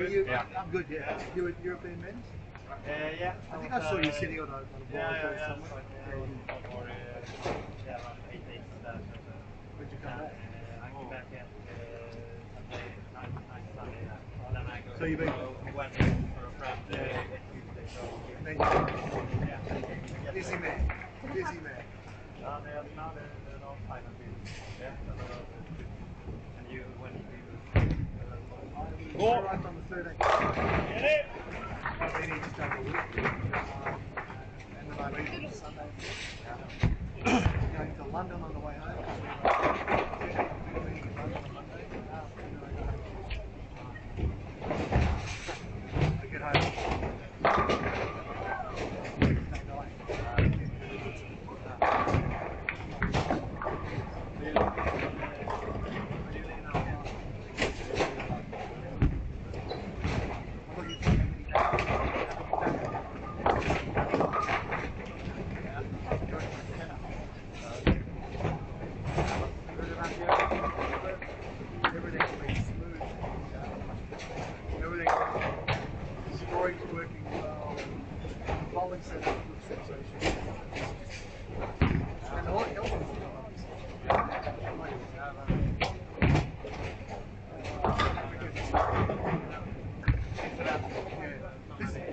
you? Yeah. I'm good, yeah. You were European men's? Yeah. I think I saw you sitting on a board Yeah. somewhere. For around 8 days. When'd you come back? I came back at Sunday, night Sunday. Then I go So you've been to Wednesday for a friend Tuesday. So and then yeah. busy man. Busy man. Now they're all fine and busy. Yeah. And you, when you I arrived on the 13th. I've been here just over a week. And then I leave on Sunday. Going to London on the way home. We're meeting in London on Monday. I get home. Everything's working well. Bowling set up, good sensation. And all else is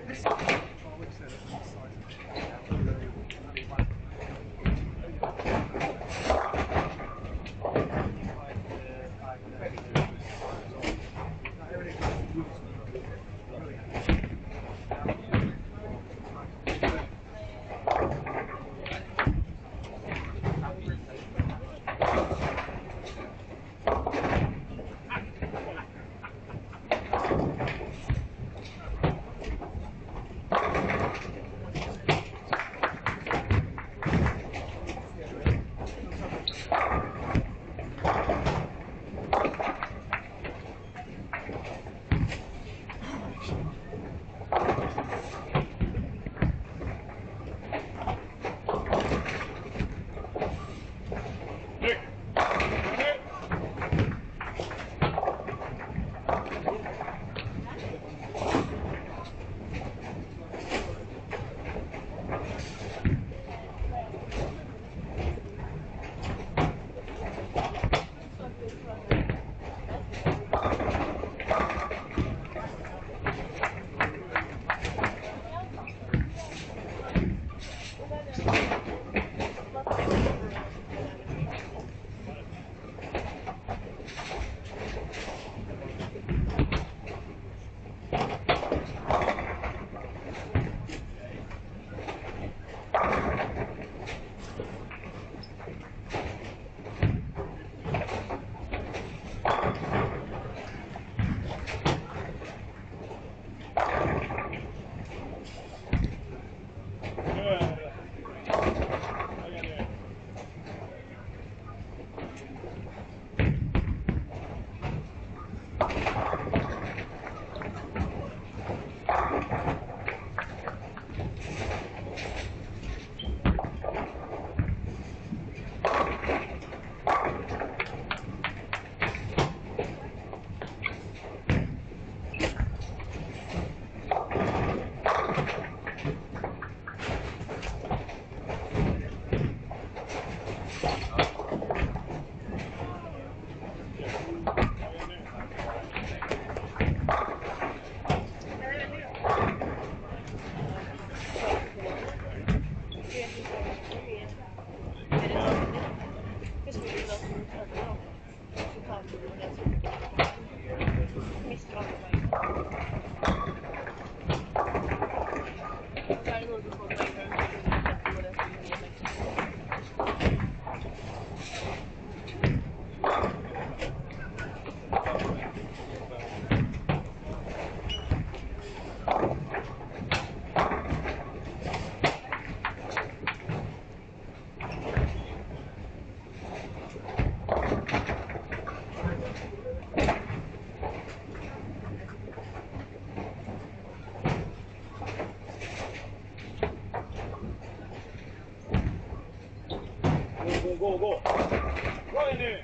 this bowling set up is Go in there.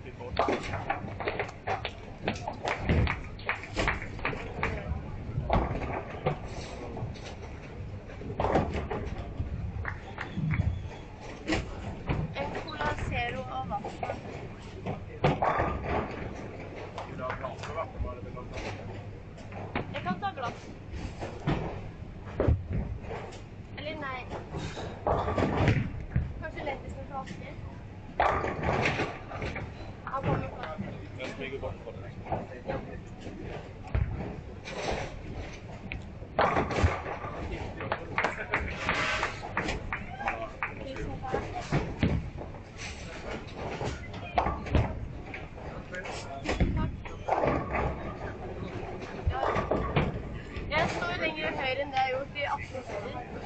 En Cola Zero og vatten. Jeg kan ta glass. Eller nei. Kanskje lettest med flaske. Han kommer på. Jeg smyger bort for det. Jeg står lenger høyre enn det jeg har gjort i 18 år.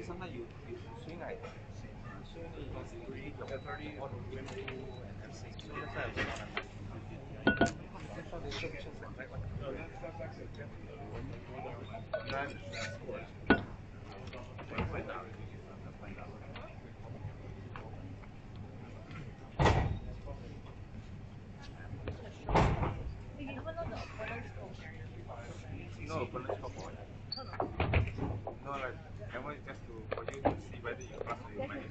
Sometimes you swing like swing you can see your 30 or win pool and everything. So that's why I was that's how they show pictures like what? No, that's actually Drive sports. Find out. Find out. No opponent score point. No, like I want just to for you to see whether you pass or you minus.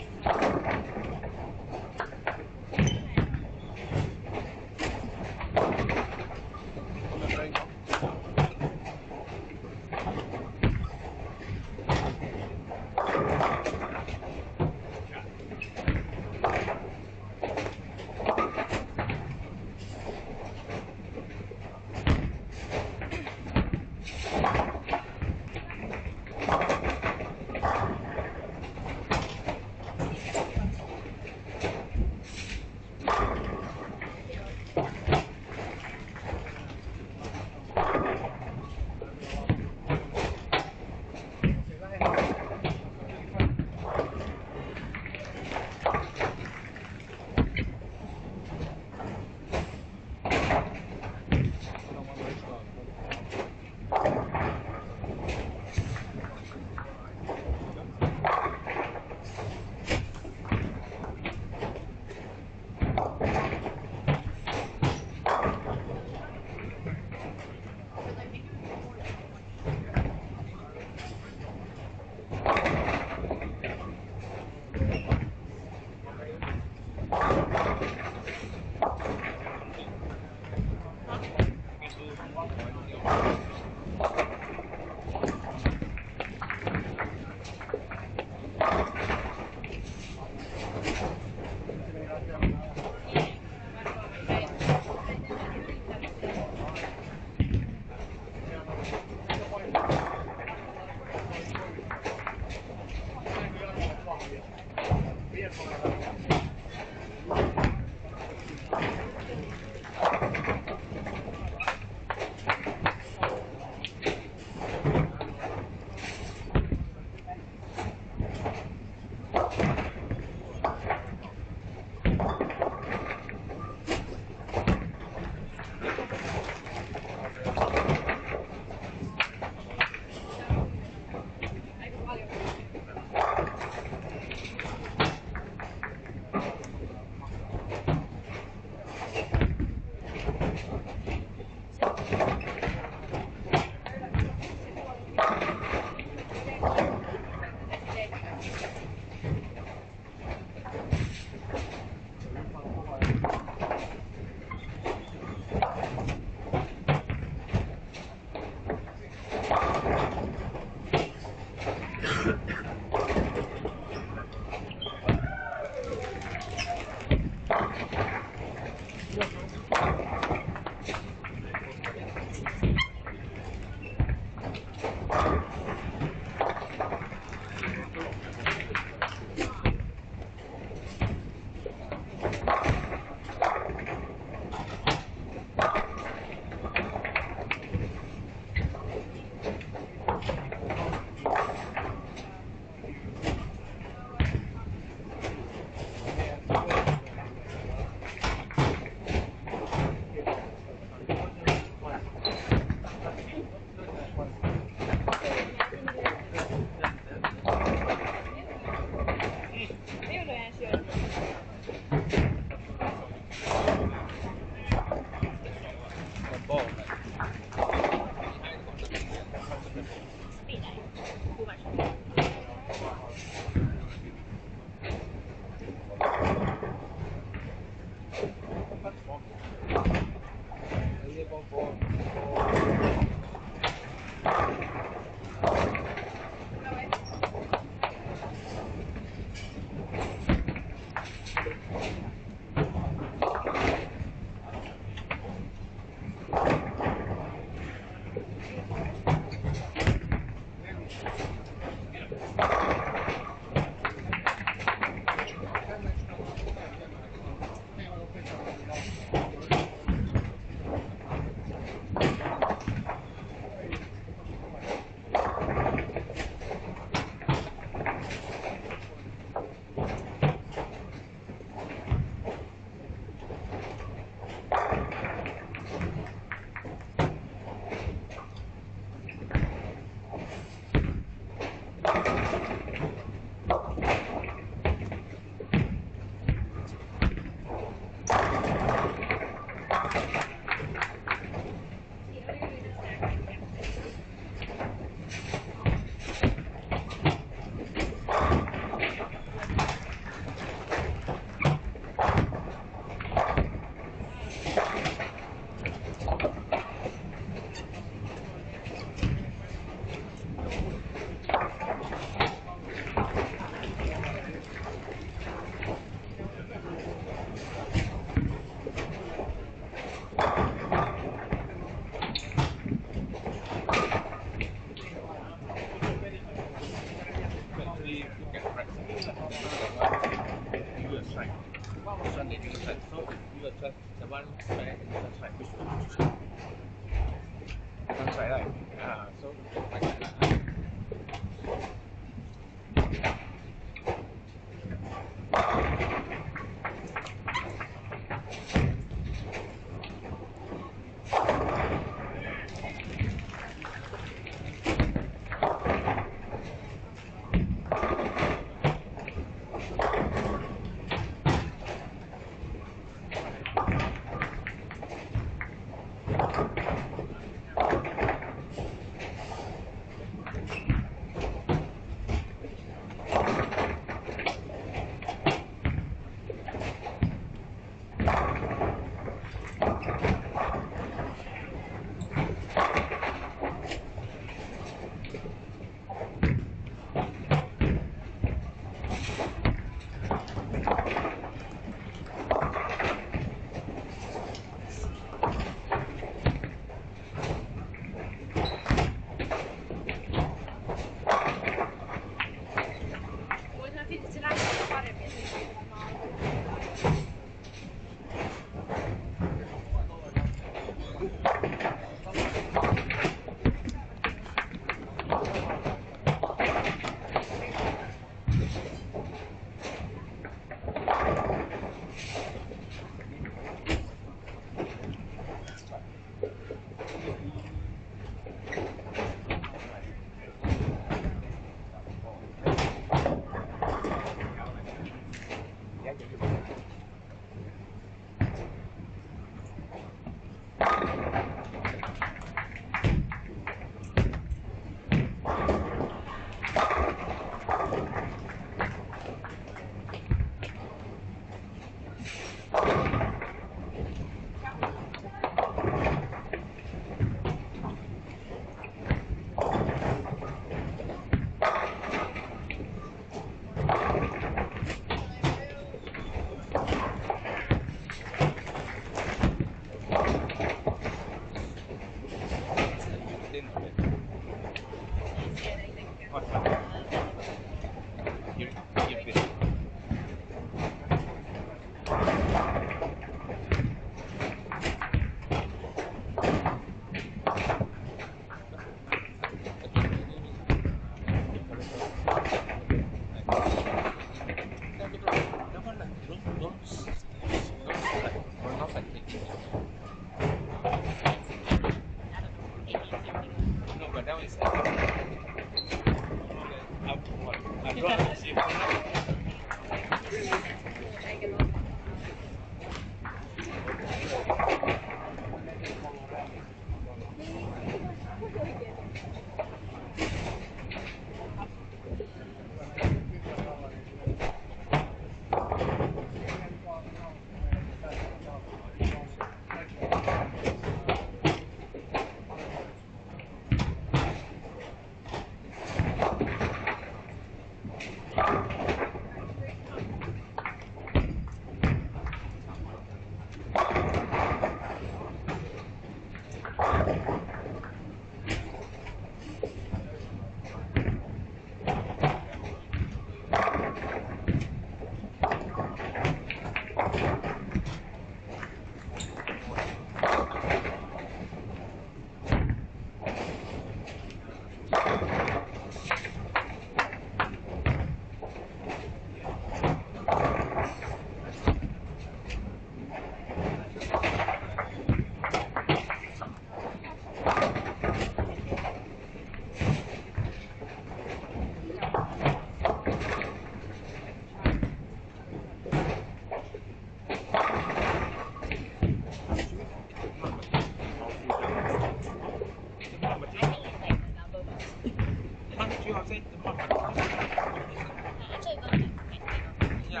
Or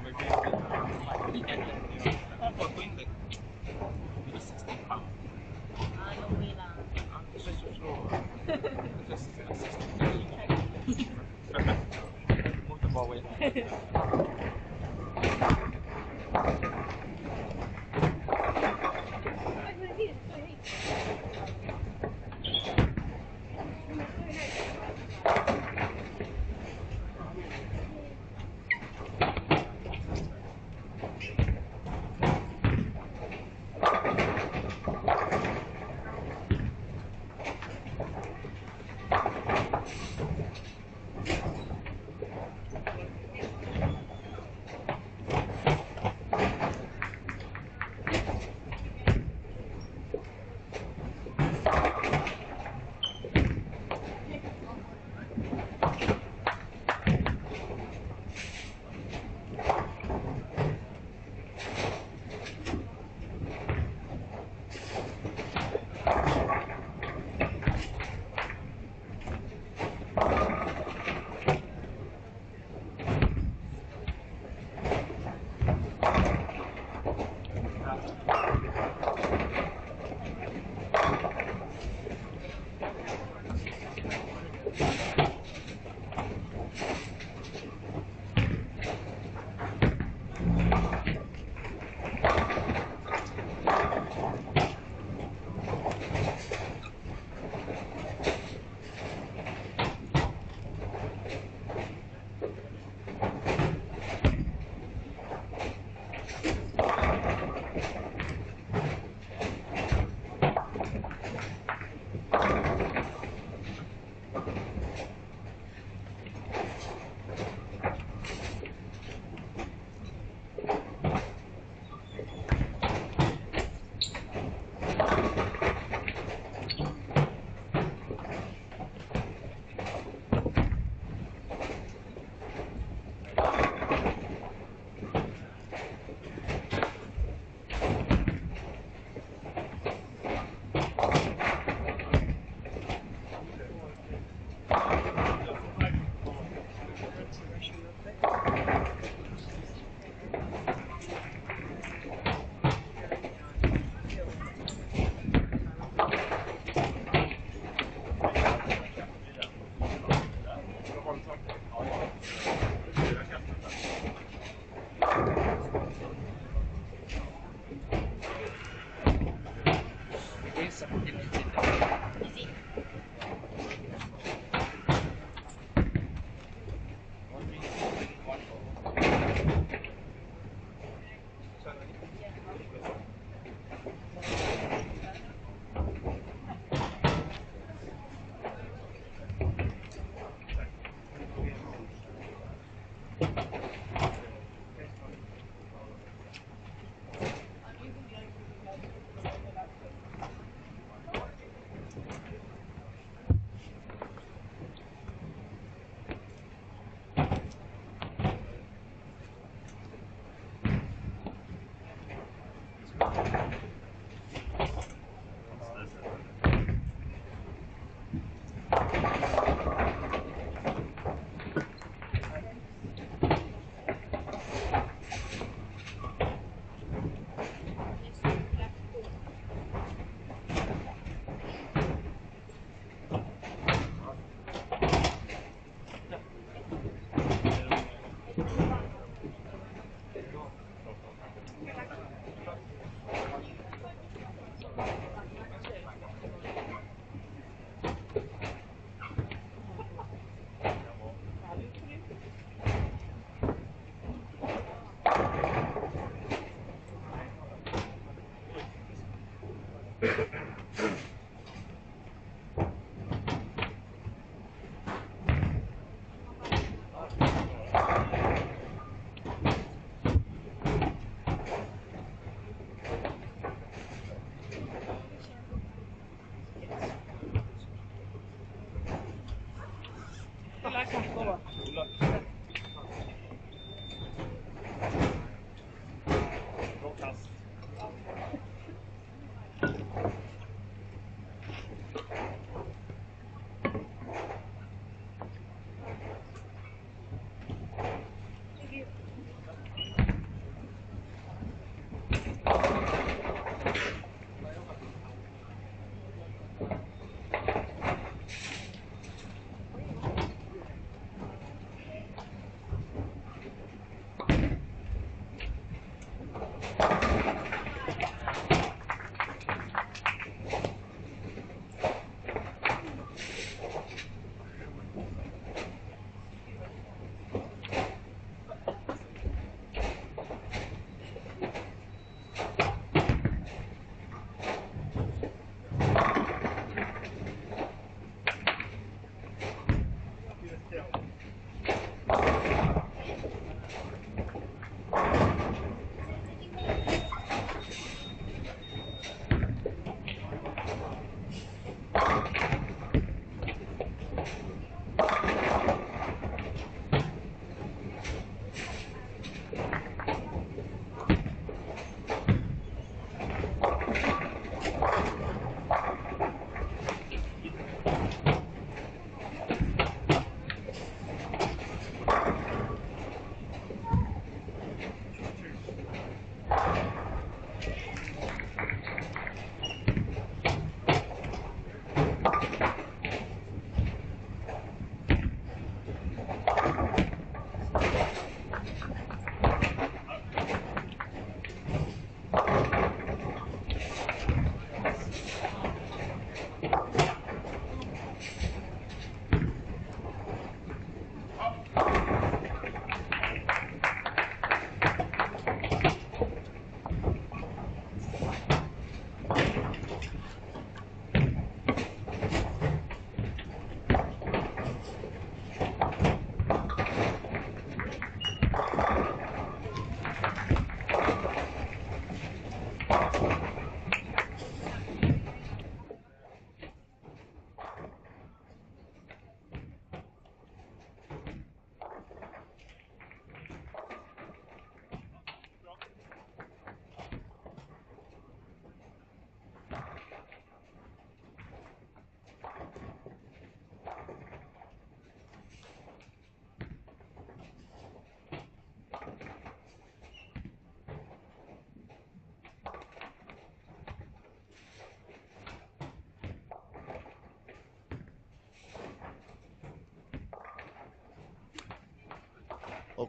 maybe for twin leg, maybe 16 pounds. No way lah. Just 16 Move the ball away.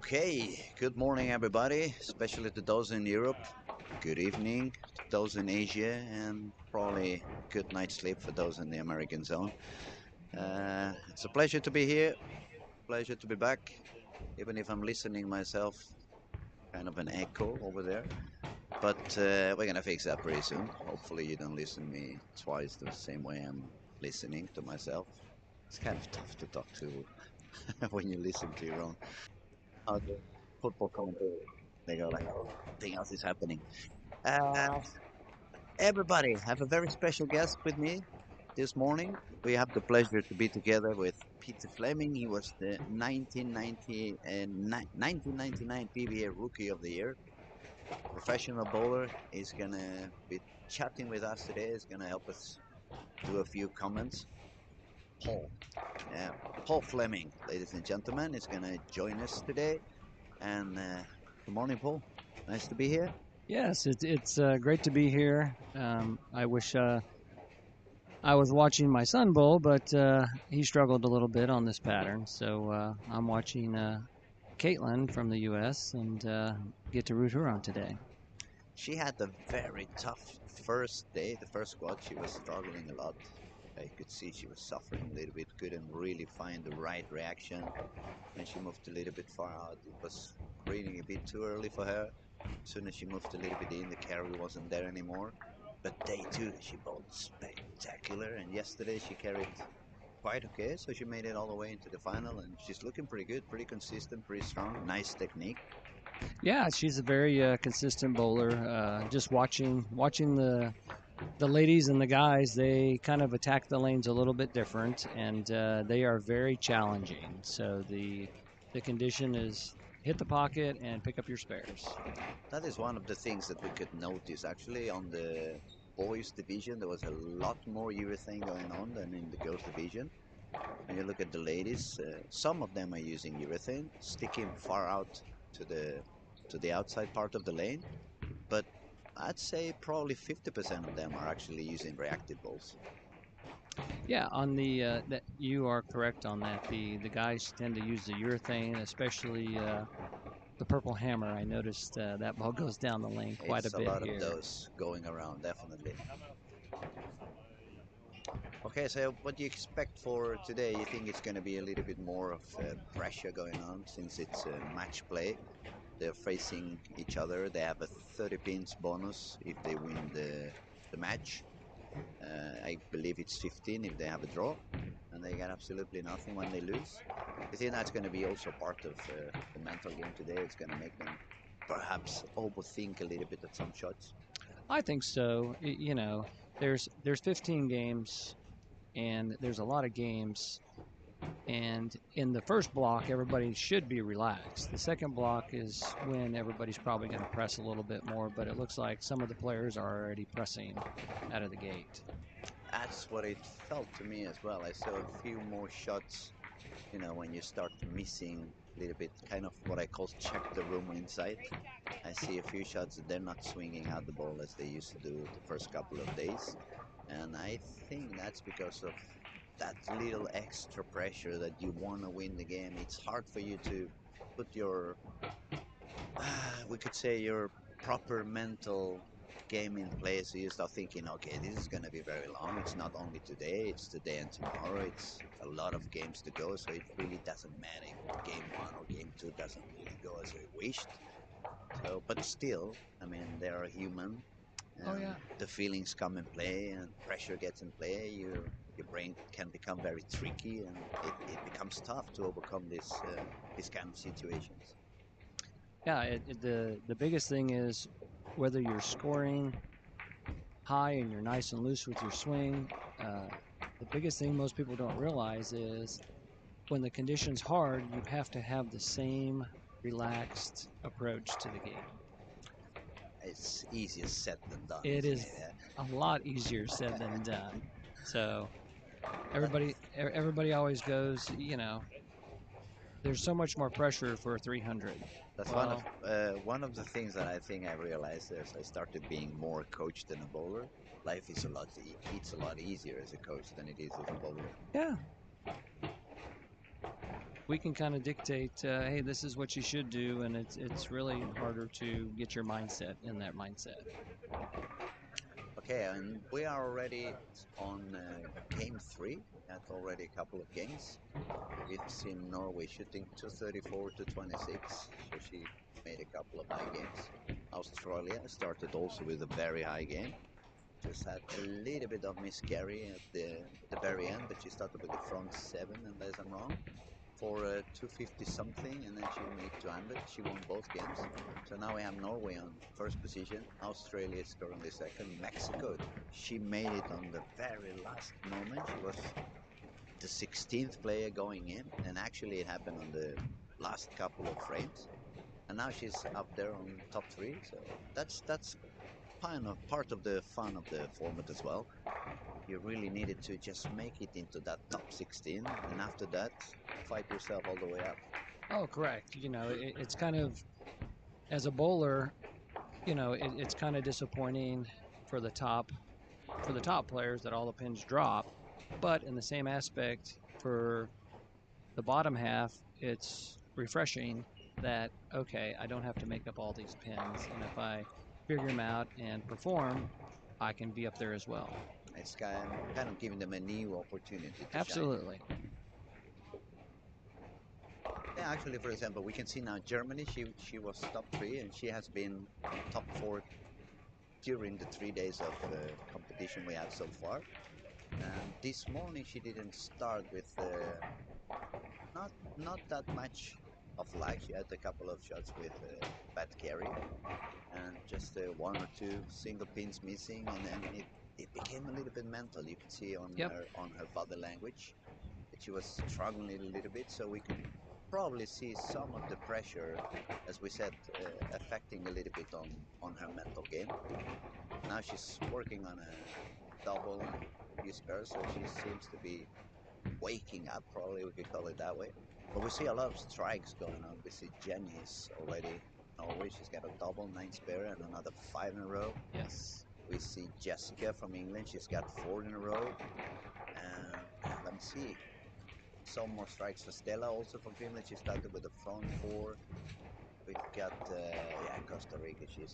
Okay, good morning everybody, especially to those in Europe. Good evening to those in Asia, and probably good night's sleep for those in the American zone. It's a pleasure to be here, pleasure to be back, even if I'm listening myself, kind of an echo over there. But we're gonna fix that pretty soon. Hopefully you don't listen to me twice the same way I'm listening to myself. It's kind of tough to talk to when you listen to your own. The football commentator, they go like, "Oh, nothing else is happening." Uh, Everybody, have a very special guest with me this morning. We have the pleasure to be together with Peter Fleming. He was the 1999 PBA Rookie of the Year. Professional bowler. He's gonna be chatting with us today. He's gonna help us do a few comments. Paul, Paul Fleming, ladies and gentlemen, is gonna join us today. And good morning, Paul. Nice to be here. Yes, it's great to be here. I wish I was watching my son bowl, but he struggled a little bit on this pattern. So I'm watching Caitlin from the U.S. and get to root her on today. She had a very tough first day. The first squad, she was struggling a lot. I could see she was suffering a little bit, couldn't really find the right reaction. When she moved a little bit far out, it was reading a bit too early for her. As soon as she moved a little bit in, the carry wasn't there anymore. But day two, she bowled spectacular, and yesterday she carried quite okay, so she made it all the way into the final, and she's looking pretty good, pretty consistent, pretty strong, nice technique. Yeah, she's a very consistent bowler. Just watching the ladies and the guys, they kind of attack the lanes a little bit different, and they are very challenging. So the condition is hit the pocket and pick up your spares. That is one of the things that we could notice actually on the boys division. There was a lot more urethane going on than in the girls division. When you look at the ladies, some of them are using urethane, sticking far out to the outside part of the lane, but I'd say probably 50% of them are actually using reactive balls. Yeah, on the that you are correct on that. The guys tend to use the urethane, especially the purple hammer. I noticed that ball goes down the lane quite It's a bit lot here. of those going around, definitely. Okay, so what do you expect for today? You think it's going to be a little bit more of pressure going on since it's match play? They're facing each other. They have a 30 pins bonus if they win the match. I believe it's 15 if they have a draw, and they get absolutely nothing when they lose. I think that's going to be also part of the mental game today. It's going to make them perhaps overthink a little bit at some shots. I think so. You know, there's 15 games, and there's a lot of games. And in the first block, everybody should be relaxed. The second block is when everybody's probably going to press a little bit more, but it looks like some of the players are already pressing out of the gate. That's what it felt to me as well. I saw a few more shots, you know, when you start missing a little bit, kind of what I call check the room inside. I see a few shots that they're not swinging out the ball as they used to do the first couple of days. And I think that's because of that little extra pressure that you want to win the game. It's hard for you to put your, we could say, your proper mental game in place. So you start thinking, okay, this is going to be very long. It's not only today, it's today and tomorrow. It's a lot of games to go, so it really doesn't matter if game one or game two doesn't really go as we wished. So, but still, I mean, they are human. Oh, yeah. The feelings come in play, and pressure gets in play. Your brain can become very tricky, and it becomes tough to overcome these kind of situations. Yeah, the biggest thing is whether you're scoring high and you're nice and loose with your swing. The biggest thing most people don't realize is when the condition's hard, you have to have the same relaxed approach to the game. It's easier said than done. It is Yeah? a lot easier said than done. So everybody always goes, you know, there's so much more pressure for a 300. That's Well, one of the things that I think I realized as I started being more a coach than a bowler. Life is it's a lot easier as a coach than it is as a bowler. yeah. we can kind of dictate, hey, this is what you should do, and it's really harder to get your mindset in that mindset. Okay, and we are already on game 3. That's already a couple of games. We've seen Norway shooting 234 to 26, so she made a couple of high games. Australia started also with a very high game. Just had a little bit of miscarry at the very end, but she started with the front 7, unless I'm wrong, for 250 something, and then she made 200. She won both games. So now we have Norway on first position. Australia is currently second. Mexico, she made it on the very last moment. She was the 16th player going in, and actually it happened on the last couple of frames. And now she's up there on top 3. So that's part of the fun of the format as well. You really needed to just make it into that top 16, and after that, fight yourself all the way up. Oh, correct. You know, it's kind of, as a bowler, you know, it's kind of disappointing for the top players that all the pins drop, but in the same aspect, for the bottom half, it's refreshing that, okay, I don't have to make up all these pins, and if I figure them out and perform, I can be up there as well. It's kind of giving them a new opportunity to Absolutely. shine. Yeah, actually, for example, we can see now Germany, she was top 3, and she has been top 4 during the 3 days of competition we had so far. And this morning she didn't start with not that much of lag. She had a couple of shots with bad carry, and just 1 or 2 single pins missing, and then it became a little bit mental. You could see on her body language that she was struggling a little bit, so we could probably see some of the pressure, as we said, affecting a little bit on her mental game. Now she's working on a double and a few spares, so she seems to be waking up, probably we could call it that way. But we see a lot of strikes going on. We see Jenny is already Norway. She's got a double, 9 spare, and another 5 in a row. Yes. We see Jessica from England. She's got 4 in a row. And let me see. Some more strikes for Stella, also from Finland. She started with the front 4. We've got Costa Rica. She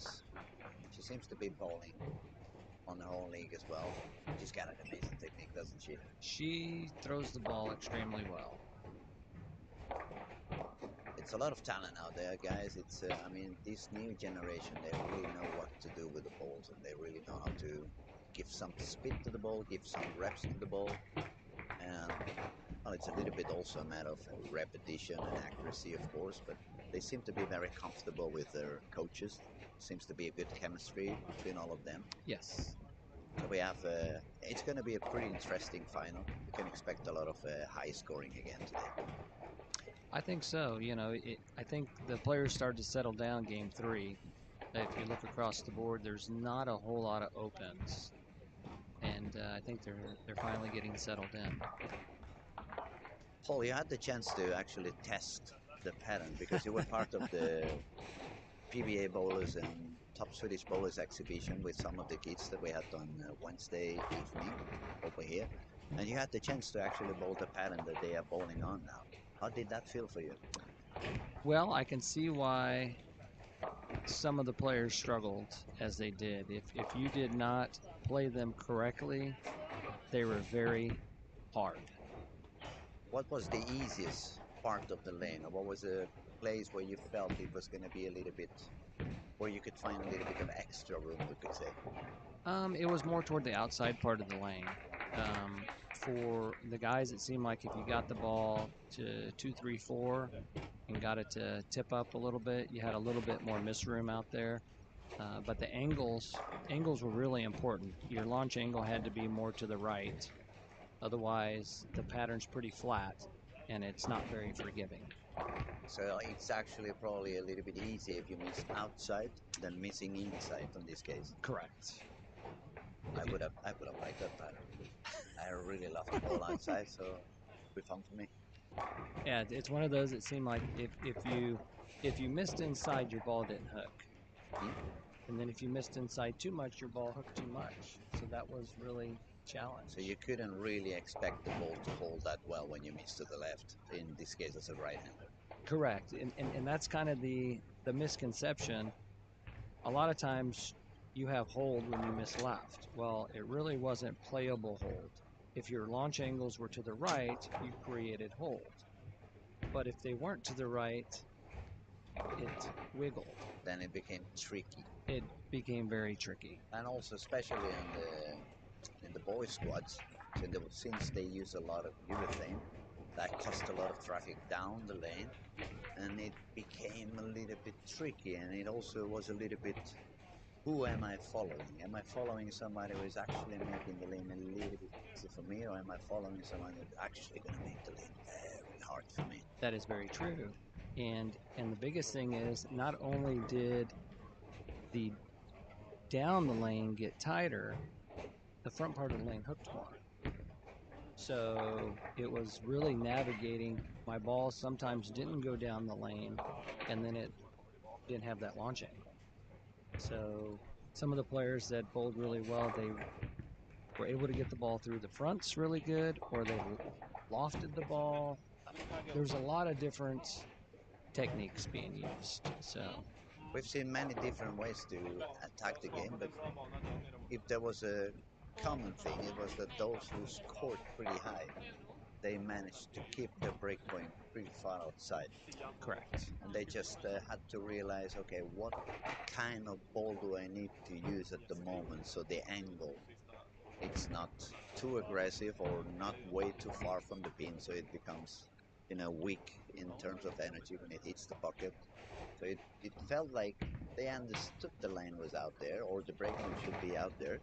seems to be bowling on her own league as well. She's got an amazing technique, doesn't she? She throws the ball extremely well. It's a lot of talent out there, guys. It's I mean, this new generation, they really know what to do with the balls, and they really know how to give some speed to the ball, give some reps to the ball, and well, it's a little bit also a matter of repetition and accuracy, of course, but they seem to be very comfortable with their coaches. Seems to be a good chemistry between all of them. Yes. So we have, it's going to be a pretty interesting final. You can expect a lot of high scoring again today. I think so. You know, I think the players started to settle down game 3. If you look across the board, there's not a whole lot of opens, and I think they're finally getting settled in. Paul, you had the chance to actually test the pattern because you were part of the PBA bowlers and top Swedish bowlers exhibition with some of the kids that we had on Wednesday evening over here, and you had the chance to actually bowl the pattern that they are bowling on now. How did that feel for you? Well, I can see why some of the players struggled as they did. If you did not play them correctly, they were very hard. What was the easiest part of the lane, or what was a place where you felt it was going to be a little bit, where you could find a little bit of extra room, we could say? It was more toward the outside part of the lane. For the guys, it seemed like if you got the ball to 2, 3, 4 and got it to tip up a little bit, you had a little bit more miss room out there. But the angles were really important. Your launch angle had to be more to the right. Otherwise, the pattern's pretty flat, and it's not very forgiving. So it's actually probably a little bit easier if you miss outside than missing inside in this case. Correct. I would have liked that pattern. I really love the ball outside, so it'd be fun for me. Yeah, it's one of those. It seemed like if you missed inside, your ball didn't hook, and then if you missed inside too much, your ball hooked too much. So that was really challenge. So you couldn't really expect the ball to hold that well when you miss to the left, in this case as a right-hander. Correct, and that's kind of the misconception. A lot of times you have hold when you miss left. Well, it really wasn't playable hold. If your launch angles were to the right, you created hold. But if they weren't to the right, it wiggled. Then it became tricky. It became very tricky. And also, especially in the boys' squads, since they use a lot of urethane, that caused a lot of traffic down the lane, and it became a little bit tricky. And it also was a little bit, who am I following? Am I following somebody who is actually making the lane a little bit easy for me, or am I following someone who's actually going to make the lane very hard for me? That is very true. And the biggest thing is, not only did the down the lane get tighter, the front part of the lane hooked more. So it was really navigating. My ball sometimes didn't go down the lane, and then it didn't have that launch angle. So some of the players that bowled really well, they were able to get the ball through the fronts really good, or they lofted the ball. There's a lot of different techniques being used. So we've seen many different ways to attack the game, but if there was a common thing, it was that those who scored pretty high, they managed to keep their breakpoint pretty far outside. Correct. And they just had to realize, okay, what kind of ball do I need to use at the moment so the angle, it's not too aggressive or not way too far from the pin, so it becomes, weak in terms of energy when it hits the pocket. So it felt like they understood the lane was out there, or the breakpoint should be out there,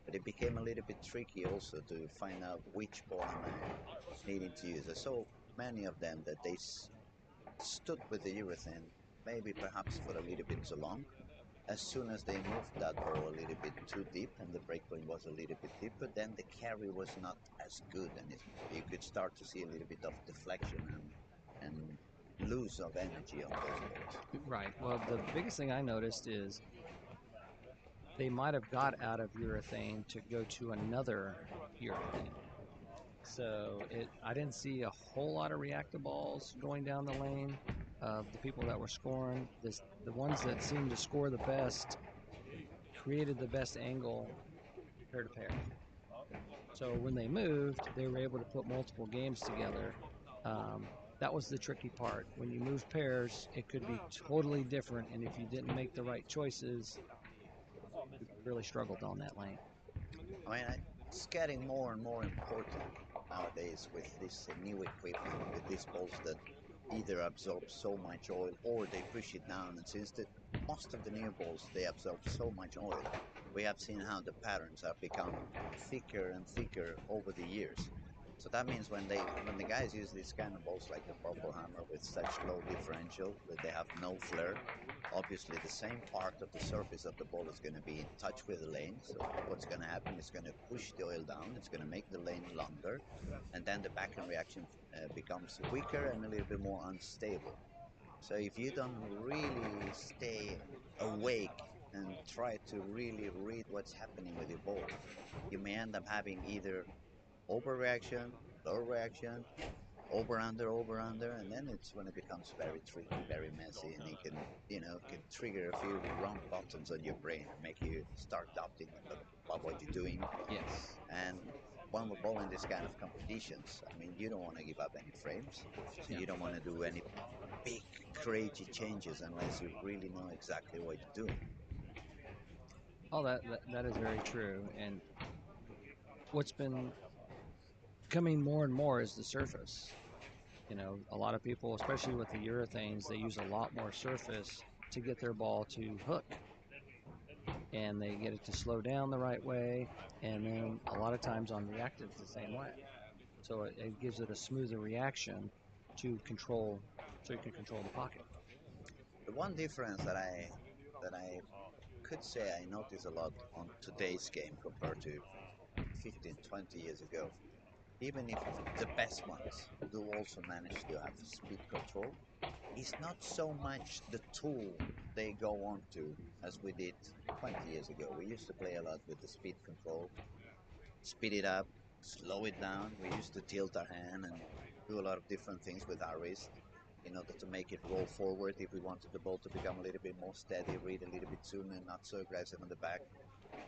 but it became a little bit tricky also to find out which ball am I needing to use. I saw many of them that they stood with the urethane, maybe perhaps for a little bit too long. As soon as they moved that ball a little bit too deep and the breakpoint was a little bit deeper, then the carry was not as good, and you could start to see a little bit of deflection and lose of energy on those balls. Right. Well, the biggest thing I noticed is they might have got out of urethane to go to another urethane. So I didn't see a whole lot of reactive balls going down the lane. The people that were scoring, the ones that seemed to score the best, created the best angle pair to pair. So when they moved, they were able to put multiple games together. That was the tricky part. When you move pairs, it could be totally different, and if you didn't make the right choices, you really struggled on that lane. I mean, it's getting more and more important nowadays with this new equipment, with these balls that either absorb so much oil or they push it down. And since most of the new balls, they absorb so much oil, we have seen how the patterns have become thicker and thicker over the years. So that means when the guys use these kind of balls like the Purple Hammer with such low differential that they have no flare, obviously the same part of the surface of the ball is going to be in touch with the lane. So what's going to happen is going to push the oil down, it's going to make the lane longer, and then the back-end reaction becomes weaker and a little bit more unstable. So if you don't really stay awake and try to really read what's happening with your ball, you may end up having either overreaction, low reaction, over under, and then it's when it becomes very tricky, very messy, and it can trigger a few wrong buttons on your brain and make you start doubting about what you're doing. Yes. And when we're bowling this kind of competitions, I mean, you don't want to give up any frames, so you don't want to do any big, crazy changes unless you really know exactly what you're doing. Oh, that is very true. And what's been coming more and more is the surface. A lot of people, especially with the urethanes, they use a lot more surface to get their ball to hook. And they get it to slow down the right way, and then a lot of times on reactives the same way. So it gives it a smoother reaction to control, so you can control the pocket. The one difference that I could say I notice a lot on today's game compared to 15, 20 years ago, even if the best ones do also manage to have speed control, it's not so much the tool they go on to as we did 20 years ago. We used to play a lot with the speed control, speed it up, slow it down. We used to tilt our hand and do a lot of different things with our wrist in order to make it roll forward if we wanted the ball to become a little bit more steady, read a little bit sooner, and not so aggressive on the back.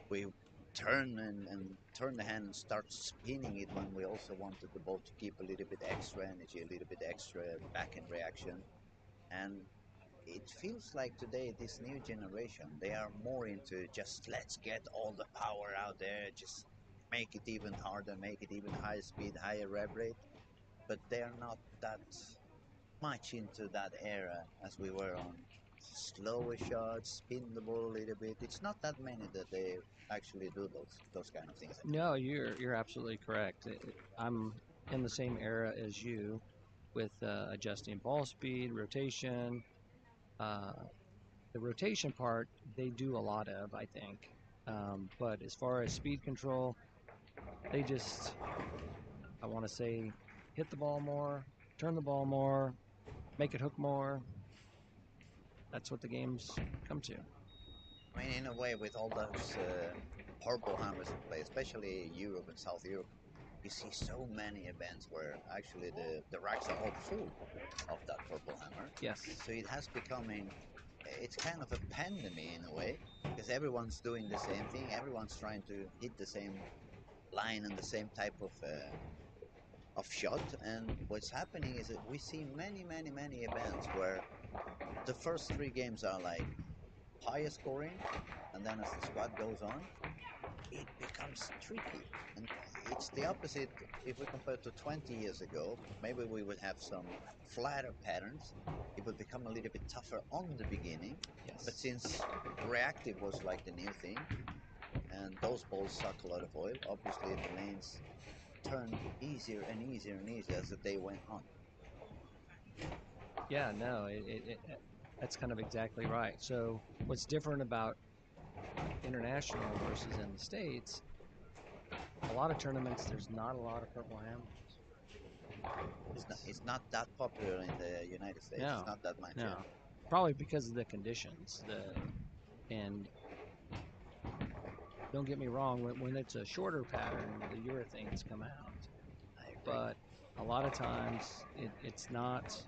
We turn and turn the hand and start spinning it when we also wanted the ball to keep a little bit extra energy, a little bit extra back end reaction. And it feels like today, this new generation, they are more into just let's get all the power out there, just make it even harder, make it even higher speed, higher rev rate. But they are not that much into that era as we were on slower shots, spin the ball a little bit. It's not that many that they actually do those kind of things. No, you're absolutely correct. I'm in the same era as you with adjusting ball speed, rotation. The rotation part they do a lot of, I think. But as far as speed control, they just, I want to say, hit the ball more, turn the ball more, make it hook more. That's what the games come to. I mean, in a way, with all those purple hammers in play, especially Europe and South Europe, you see so many events where actually the racks are all full of that purple hammer. Yes. So it has becoming, it's kind of a pandemic in a way, because everyone's doing the same thing. Everyone's trying to hit the same line and the same type of shot. And what's happening is that we see many events where the first 3 games are like higher scoring, and then as the squad goes on, it becomes tricky. And it's the opposite if we compare to 20 years ago. Maybe we would have some flatter patterns. It would become a little bit tougher on the beginning. Yes. But since reactive was like the new thing, and those balls suck a lot of oil, obviously the lanes turned easier and easier and easier as the day went on. Yeah, no, that's kind of exactly right. So what's different about international versus in the States, a lot of tournaments, there's not a lot of purple hammers. It's not that popular in the United States. No, It's not that much. no. Yeah. Probably because of the conditions. And don't get me wrong, when it's a shorter pattern, the urethanes come out. I agree. But a lot of times it's not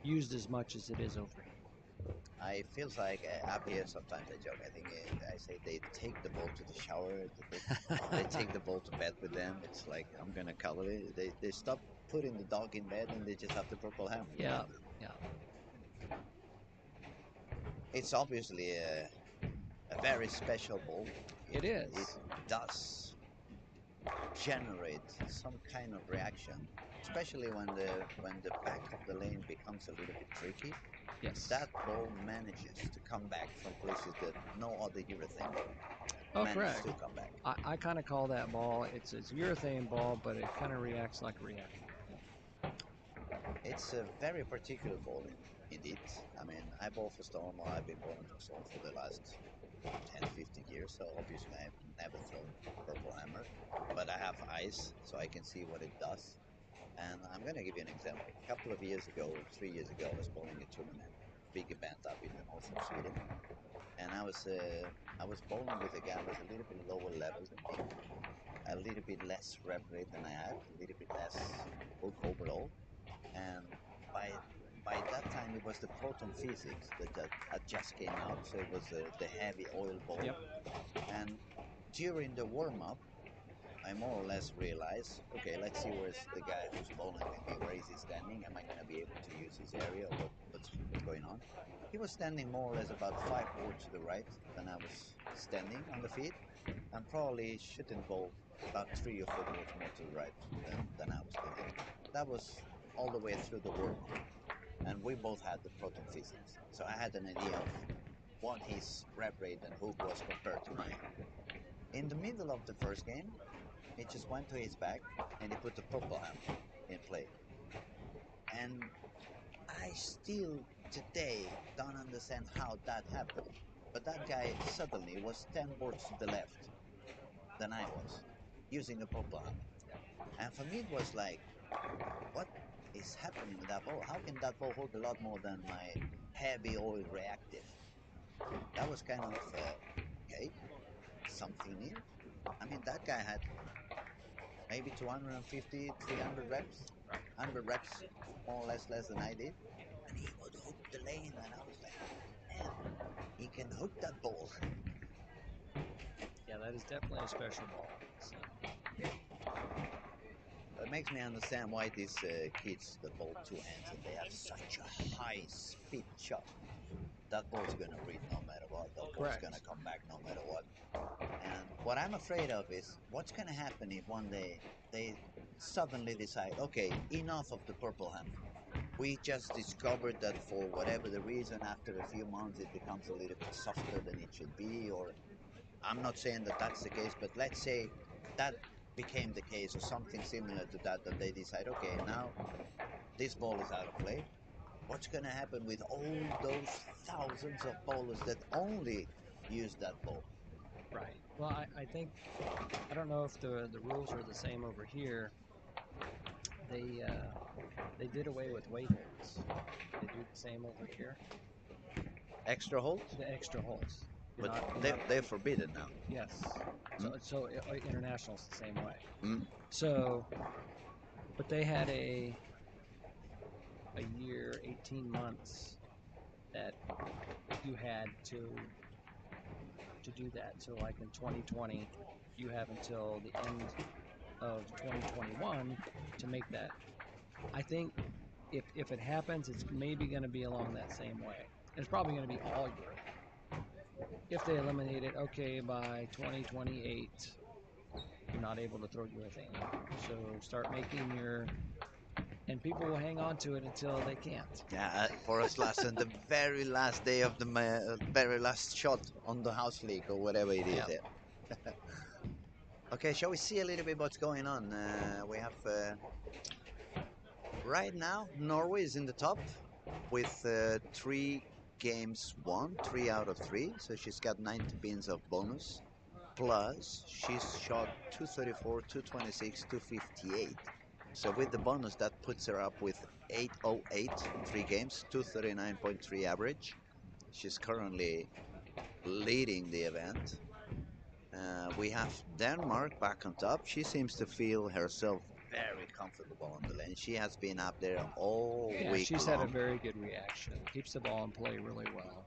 used as much as it is over here. I feels like up here sometimes I joke. I think I say they take the ball to the shower. They take the ball to bed with them. It's like I'm gonna cover it. They stop putting the dog in bed and they just have the purple hammer. Yeah, yeah. It's obviously a very special ball. It is. It does generate some kind of reaction, especially when the back of the lane becomes a little bit tricky. Yes. That ball manages to come back from places that no other urethane Oh, manages correct. to come back. I kind of call that ball, it's a urethane ball, but it kind of reacts like a reactor. It's a very particular ball, indeed. I mean, I bowl for Storm, I've been bowling for Storm for the last 10, 15 years, so obviously I've never thrown purple hammer, but I have eyes, so I can see what it does. And I'm going to give you an example. A couple of years ago, 3 years ago, I was bowling a tournament, big event up in the north of Sweden, and I was bowling with a guy who was a little bit lower level than me, a little bit less rev rate than I had, a little bit less hook overall, and by that time it was the proton physics that just came out, so it was the heavy oil ball. Yep. And during the warm-up, I more or less realized, okay, let's see where's the guy who's bowling with me, where is he standing, am I going to be able to use his area, what's going on. He was standing more or less about 5 boards to the right than I was standing on the feet, and probably shouldn't bowl about 3 or 4 boards more to the right than I was doing. That was all the way through the warm-up, and we both had the proton physics, so I had an idea of what his rev rate and hook was compared to mine. In the middle of the first game, he just went to his back and he put the purple hammer in play. And I still today don't understand how that happened. But that guy suddenly was 10 boards to the left than I was, using a purple hammer. And for me it was like, what is happening with that ball? How can that ball hold a lot more than my heavy oil reactive? That was kind of, okay, something new. I mean, that guy had maybe 250, 300 reps, 100 reps, more or less than I did. And he would hook the lane, and I was like, man, he can hook that ball. Yeah, that is definitely a special ball. So. It makes me understand why these kids that bowl two hands and they have such a high speed shot. That ball's gonna read no matter what. That ball's Correct. gonna come back no matter what. And what I'm afraid of is what's gonna happen if one day they suddenly decide, okay, enough of the purple hammer. We just discovered that for whatever the reason, after a few months it becomes a little bit softer than it should be, or I'm not saying that that's the case, but let's say that became the case or something similar to that, that they decide, okay, now this ball is out of play. What's going to happen with all those thousands of bowlers that only use that ball? Right. Well, I think, I don't know if the rules are the same over here. They did away with weight holds. They do the same over here. Extra holds? The extra holds. But they're forbidden now. Yes. So international's the same way. Mm. So, but they had a year, 18 months that you had to do that. So like in 2020, you have until the end of 2021 to make that. I think if it happens, it's maybe going to be along that same way. And it's probably going to be all Europe. If they eliminate it, okay, by 2028, you're not able to throw urethane. So start making and people will hang on to it until they can't. Yeah, for us last on the very last day of the very last shot on the house league or whatever it is. Yep. Yeah. Okay, shall we see a little bit what's going on? We have right now Norway is in the top with 3 games won, 3 out of 3. So she's got 90 pins of bonus. Plus she's shot 234, 226, 258. So with the bonus, that puts her up with 808 in 3 games, 239.3 average. She's currently leading the event. We have Denmark back on top. She seems to feel herself very comfortable on the lane. She has been up there all week she's long. had a very good reaction. Keeps the ball in play really well.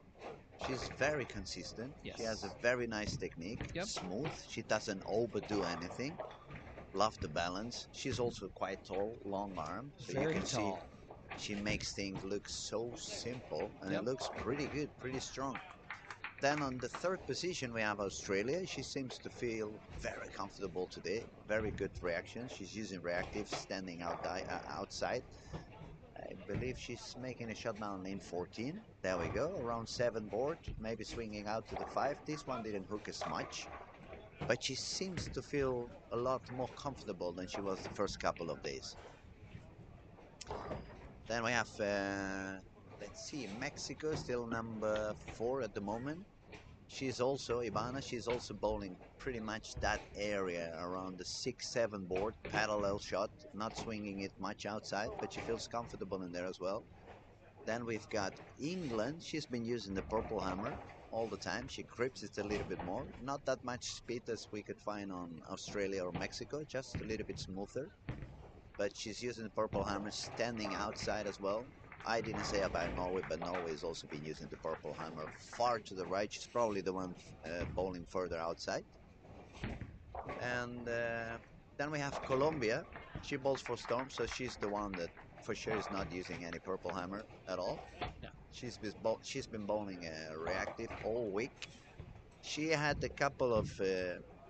She's very consistent. Yes. She has a very nice technique. Yep. Smooth. She doesn't overdo anything. Love the balance. She's also quite tall, long arm. So very you can tall. see she makes things look so simple, and Yep. it looks pretty good, pretty strong. Then on the 3rd position we have Australia. She seems to feel very comfortable today. Very good reaction. She's using reactive, standing outside. I believe she's making a shot now in lane 14. There we go, around 7 board, maybe swinging out to the 5. This one didn't hook as much, but she seems to feel a lot more comfortable than she was the first couple of days. Then we have, let's see, Mexico, still number 4 at the moment. She's also, Ivana, she's also bowling pretty much that area around the 6-7 board, parallel shot, not swinging it much outside, but she feels comfortable in there as well. Then we've got England. She's been using the purple hammer all the time. She grips it a little bit more. Not that much speed as we could find on Australia or Mexico, just a little bit smoother. But she's using the purple hammer, standing outside as well. I didn't say about Norway, but Norway has also been using the purple hammer far to the right. She's probably the one bowling further outside. And then we have Colombia. She bowls for Storm, so she's the one that for sure is not using any purple hammer at all. Yeah. She's been bowling reactive all week. She had a couple of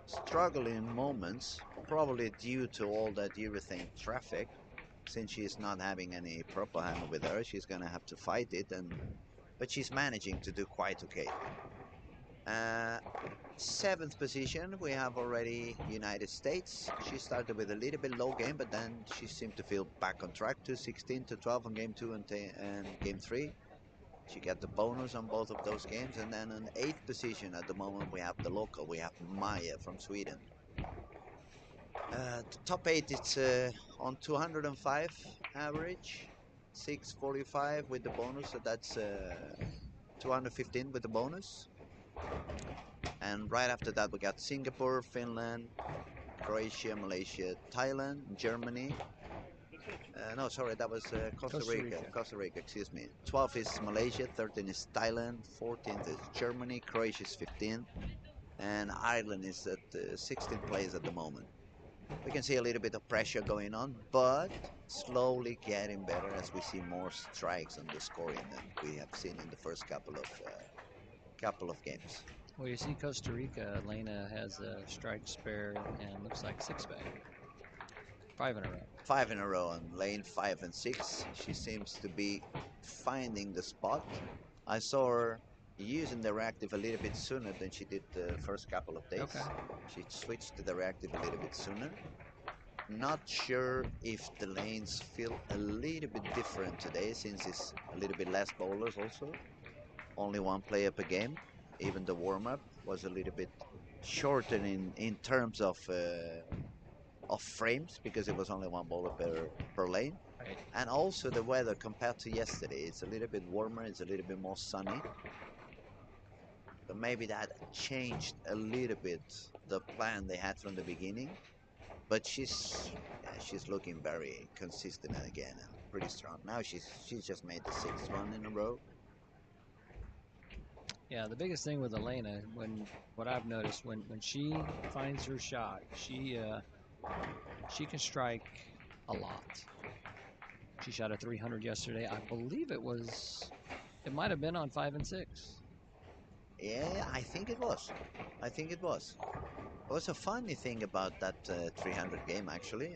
struggling moments, probably due to all that urethane traffic. Since she's not having any purple hammer with her, she's gonna have to fight it, but she's managing to do quite okay. 7th position, we have already United States. She started with a little bit low game, but then she seemed to feel back on track. 216 to 12 on game 2 and game 3. She got the bonus on both of those games. And then in 8th position at the moment, we have the local. We have Maya from Sweden. The top 8, it's on 205 average, 645 with the bonus, so that's 215 with the bonus. And right after that, we got Singapore, Finland, Croatia, Malaysia, Thailand, Germany. No, sorry, that was Costa Rica. Costa Rica, excuse me. 12 is Malaysia, 13 is Thailand, 14th is Germany, Croatia is 15th, and Ireland is at 16th place at the moment. We can see a little bit of pressure going on, but slowly getting better as we see more strikes on the scoring than we have seen in the first couple of games. Well, you see Costa Rica, Lena has a strike spare and looks like 6-back. 5 in a row. 5 in a row on lane 5 and 6. She seems to be finding the spot. I saw her using the reactive a little bit sooner than she did the first couple of days. Okay. She switched to the reactive a little bit sooner. Not sure if the lanes feel a little bit different today since it's a little bit less bowlers also. Only one player per game. Even the warm-up was a little bit shorter in terms of frames because it was only one bowler per lane. Right. And also the weather compared to yesterday, it's a little bit warmer, it's a little bit more sunny. But maybe that changed a little bit the plan they had from the beginning. But she's looking very consistent again and pretty strong. Now she's just made the 6th one in a row. Yeah, the biggest thing with Elena, what I've noticed, when she finds her shot, she can strike a lot. She shot a 300 yesterday. I believe it might have been on 5 and 6. Yeah, I think it was. It was a funny thing about that 300 game, actually.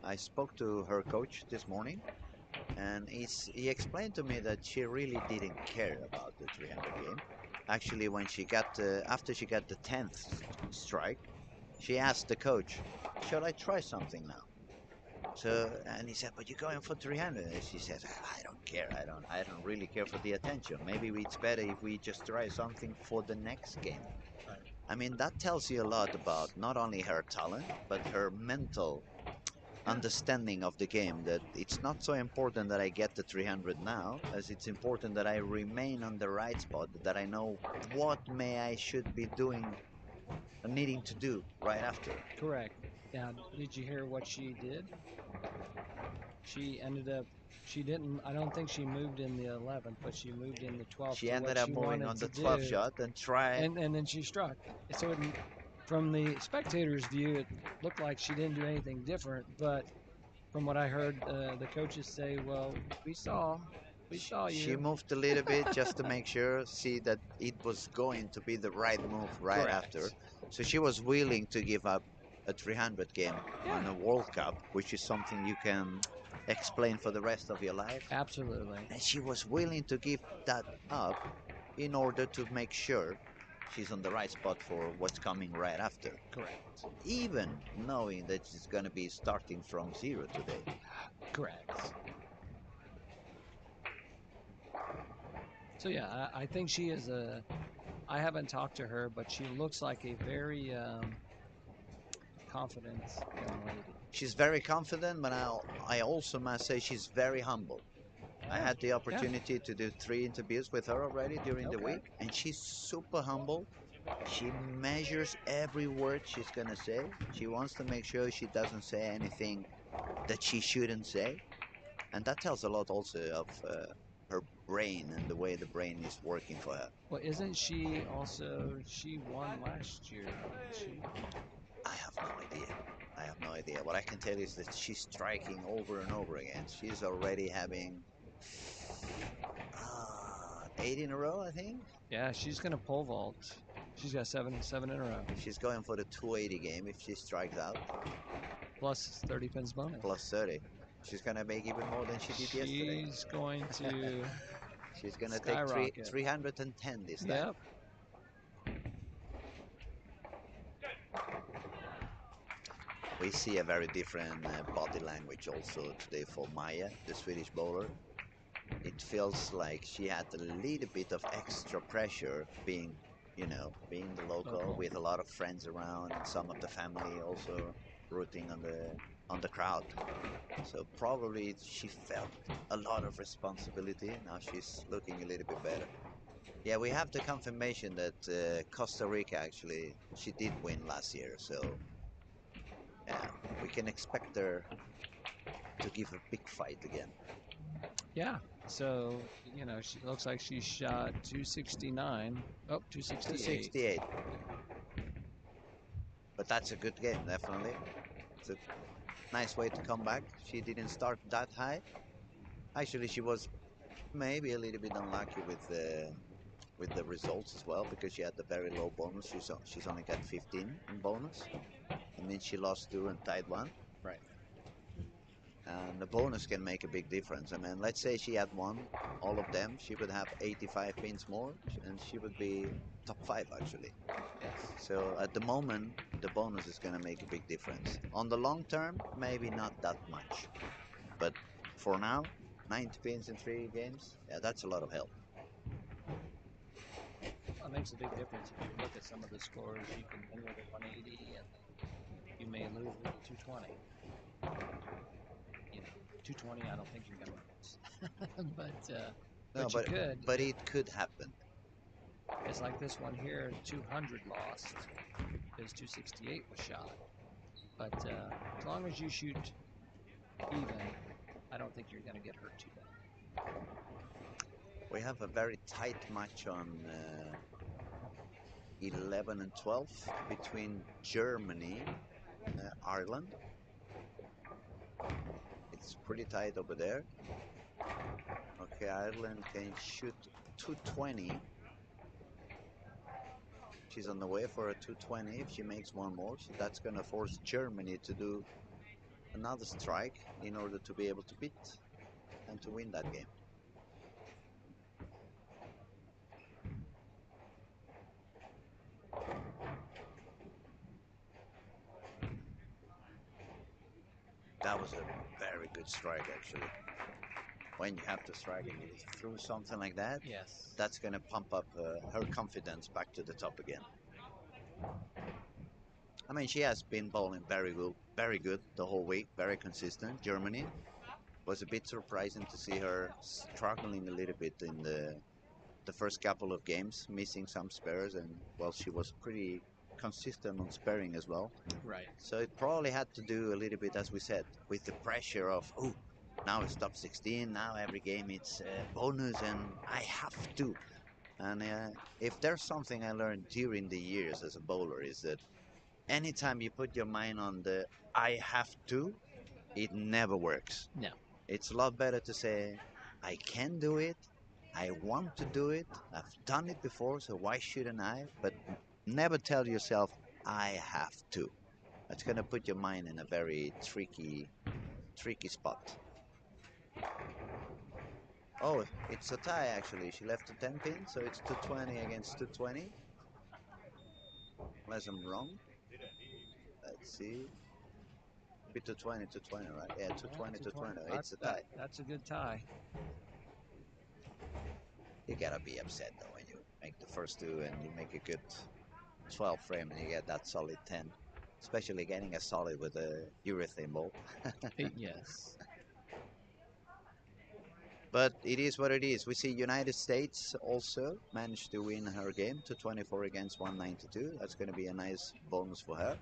I spoke to her coach this morning, and he explained to me that she really didn't care about the 300 game. Actually, when after she got the 10th strike, she asked the coach, "Shall I try something now?" So, and he said, "But you're going for 300." And she says, "I don't care. I don't really care for the attention. Maybe it's better if we just try something for the next game." Right. I mean, that tells you a lot about not only her talent, but her mental understanding of the game, that it's not so important that I get the 300 now, as it's important that I remain on the right spot, that I know what I should be doing, needing to do right after. Correct. Now, did you hear what she did? I don't think she moved in the 11th, but she moved in the 12th. She ended up moving on the 12th shot and tried. And then she struck. So from the spectator's view, it looked like she didn't do anything different, but from what I heard the coaches say, well, we saw you. She moved a little bit just to make sure, see that it was going to be the right move right Correct. after. So she was willing to give up a 300 game on a World Cup, which is something you can explain for the rest of your life. Absolutely. And she was willing to give that up in order to make sure she's on the right spot for what's coming right after. Correct. Even knowing that she's going to be starting from 0 today. Correct. So yeah, I think she is I haven't talked to her, but she looks like a very confident young lady. She's very confident, but I also must say she's very humble. I had the opportunity to do 3 interviews with her already during the week, and she's super humble. She measures every word she's gonna say. She wants to make sure she doesn't say anything that she shouldn't say, and that tells a lot also of her brain and the way the brain is working for her. Well, isn't she won last year? I have no idea. What I can tell you is that she's striking over and over again. She's already having 8 in a row, I think. Yeah, she's gonna pole vault. She's got 7 in a row. She's going for the 280 game if she strikes out. Plus 30 pins bonus. Plus 30. She's gonna make even more than she did yesterday. She's going to. She's gonna skyrocket. take 310 this time. Yep. We see a very different body language also today for Maja, the Swedish bowler. It feels like she had a little bit of extra pressure being the local with a lot of friends around, and some of the family also rooting on the crowd. So probably she felt a lot of responsibility. Now she's looking a little bit better. Yeah, we have the confirmation that Costa Rica actually, she did win last year, so yeah, we can expect her to give a big fight again. Yeah. So, you know, she looks like she shot 269. Oh, 268. 268. But that's a good game, definitely. It's a nice way to come back. She didn't start that high. Actually, she was maybe a little bit unlucky with the results as well, because she had the very low bonus. She's only got 15 in bonus. I mean, she lost 2 and tied 1. Right. And the bonus can make a big difference. I mean, let's say she had won all of them, she would have 85 pins more, and she would be top 5 actually. Yes. So at the moment, the bonus is going to make a big difference. On the long term, maybe not that much. But for now, 90 pins in 3 games, yeah, that's a lot of help. Well, it makes a big difference if you look at some of the scores. You can win with a 180, and you may lose with a 220. You know, 220, I don't think you're going to lose. No, but you could. But it could happen. It's like this one here, 200 lost because 268 was shot. But as long as you shoot even, I don't think you're going to get hurt too bad. We have a very tight match on 11 and 12 between Germany and Ireland. It's pretty tight over there. Okay, Ireland can shoot 220. She's on the way for a 220 if she makes one more. So that's going to force Germany to do another strike in order to be able to beat and to win that game. That was a very good strike, actually. When you have to strike and you throw something like that, yes, that's going to pump up her confidence back to the top again. I mean, she has been bowling very good the whole week, very consistent. Germany was a bit surprising to see her struggling a little bit in the first couple of games, missing some spares, and well, she was pretty consistent on sparing as well. Right. So it probably had to do a little bit, as we said, with the pressure of, oh, now it's top 16, now every game it's bonus and I have to. And if there's something I learned during the years as a bowler is that anytime you put your mind on the I have to, it never works. No. It's a lot better to say, I can do it, I want to do it, I've done it before, so why shouldn't I? But never tell yourself, I have to. That's going to put your mind in a very tricky spot. Oh, it's a tie actually. She left a 10 pin, so it's 220 against 220. Unless I'm wrong. Let's see. Be 220, 220, right? Yeah, 220, 220. It's a tie. That's a good tie. You gotta be upset though when you make the first 2 and you make a good 12 frame and you get that solid 10. Especially getting a solid with a urethane ball. Yes. But it is what it is. We see United States also managed to win her game, 224 against 192. That's going to be a nice bonus for her.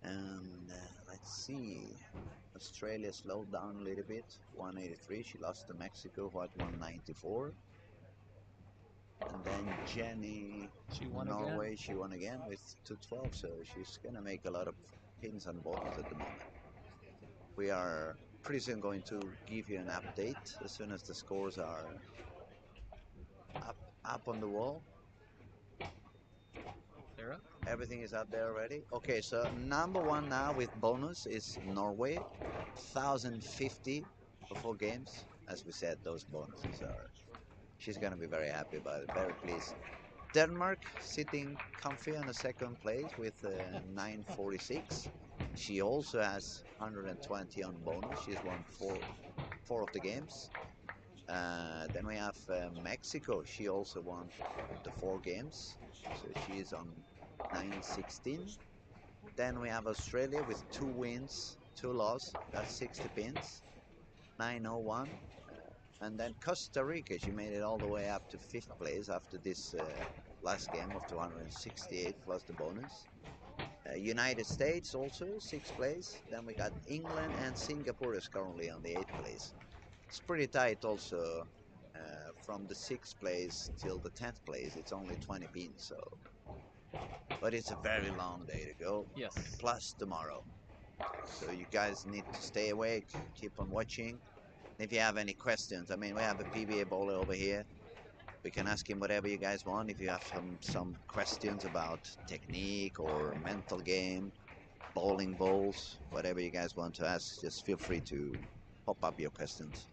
And let's see. Australia slowed down a little bit, 183. She lost to Mexico, who had 194. And then Jenny, She won Norway, again. she won again with 212. So she's going to make a lot of pins and bonus at the moment. We are pretty soon going to give you an update as soon as the scores are up on the wall. They're up. Everything is up there already. Okay, so number 1 now with bonus is Norway, 1,050 for 4 games. As we said, those bonuses are. She's gonna be very happy about it, very pleased. Denmark sitting comfy on the 2nd place with 946. She also has 120 on bonus. She's won four of the games. Then we have Mexico. She also won the 4 games, so she is on 916. Then we have Australia with 2 wins, 2 losses. That's 60 pins. 901. And then Costa Rica, she made it all the way up to 5th place after this last game of 268 plus the bonus. United States also 6th place. Then we got England and Singapore is currently on the 8th place. It's pretty tight also from the 6th place till the 10th place. It's only 20 pins, so. But it's a very long day to go. Yes. Plus tomorrow. So you guys need to stay awake, keep on watching. If you have any questions, I mean, we have a PBA bowler over here. We can ask him whatever you guys want. If you have some questions about technique or mental game, bowling balls, whatever you guys want to ask, just feel free to pop up your questions.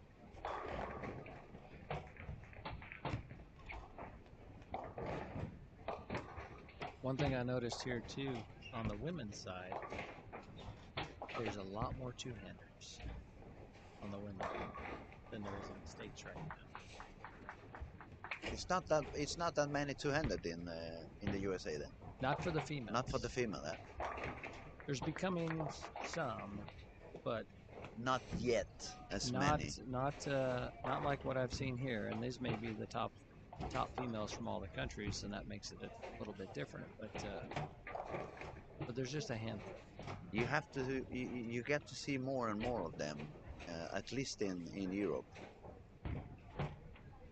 One thing I noticed here too, on the women's side, there's a lot more two-handers on the women than there is in the States right now. It's not that many two-handed in the USA then. Not for the females. Not for the female. There's becoming some, but not yet as many. Not like what I've seen here. And these may be the top females from all the countries, and that makes it a little bit different. But there's just a handful. You have to you get to see more and more of them, at least in Europe.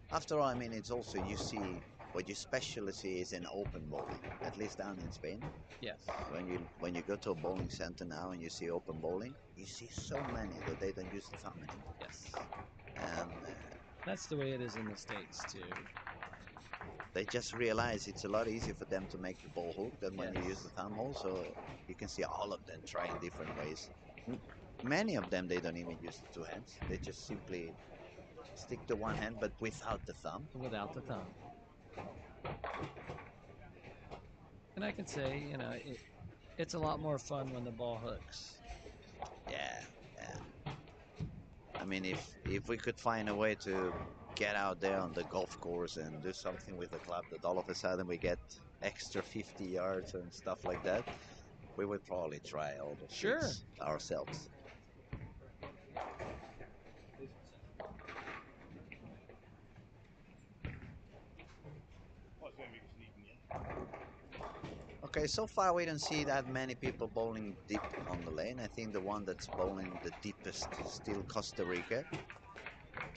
After all, I mean, it's also, you see, what you especially see is in open bowling, at least down in Spain. Yes. When you go to a bowling center now and you see open bowling, you see so many that they don't use the thumb anymore. Yes. And that's the way it is in the States too. They just realize it's a lot easier for them to make the ball hook than when you use the thumb hole, so you can see all of them trying different ways. Many of them, they don't even use the two hands. They just simply stick to one hand, but without the thumb. Without the thumb. And I can say, you know, it's a lot more fun when the ball hooks. Yeah. I mean, if we could find a way to get out there on the golf course and do something with the club that all of a sudden we get extra 50 yards and stuff like that, we would probably try all those things ourselves. Okay, so far we don't see that many people bowling deep on the lane. I think the one that's bowling the deepest is still Costa Rica.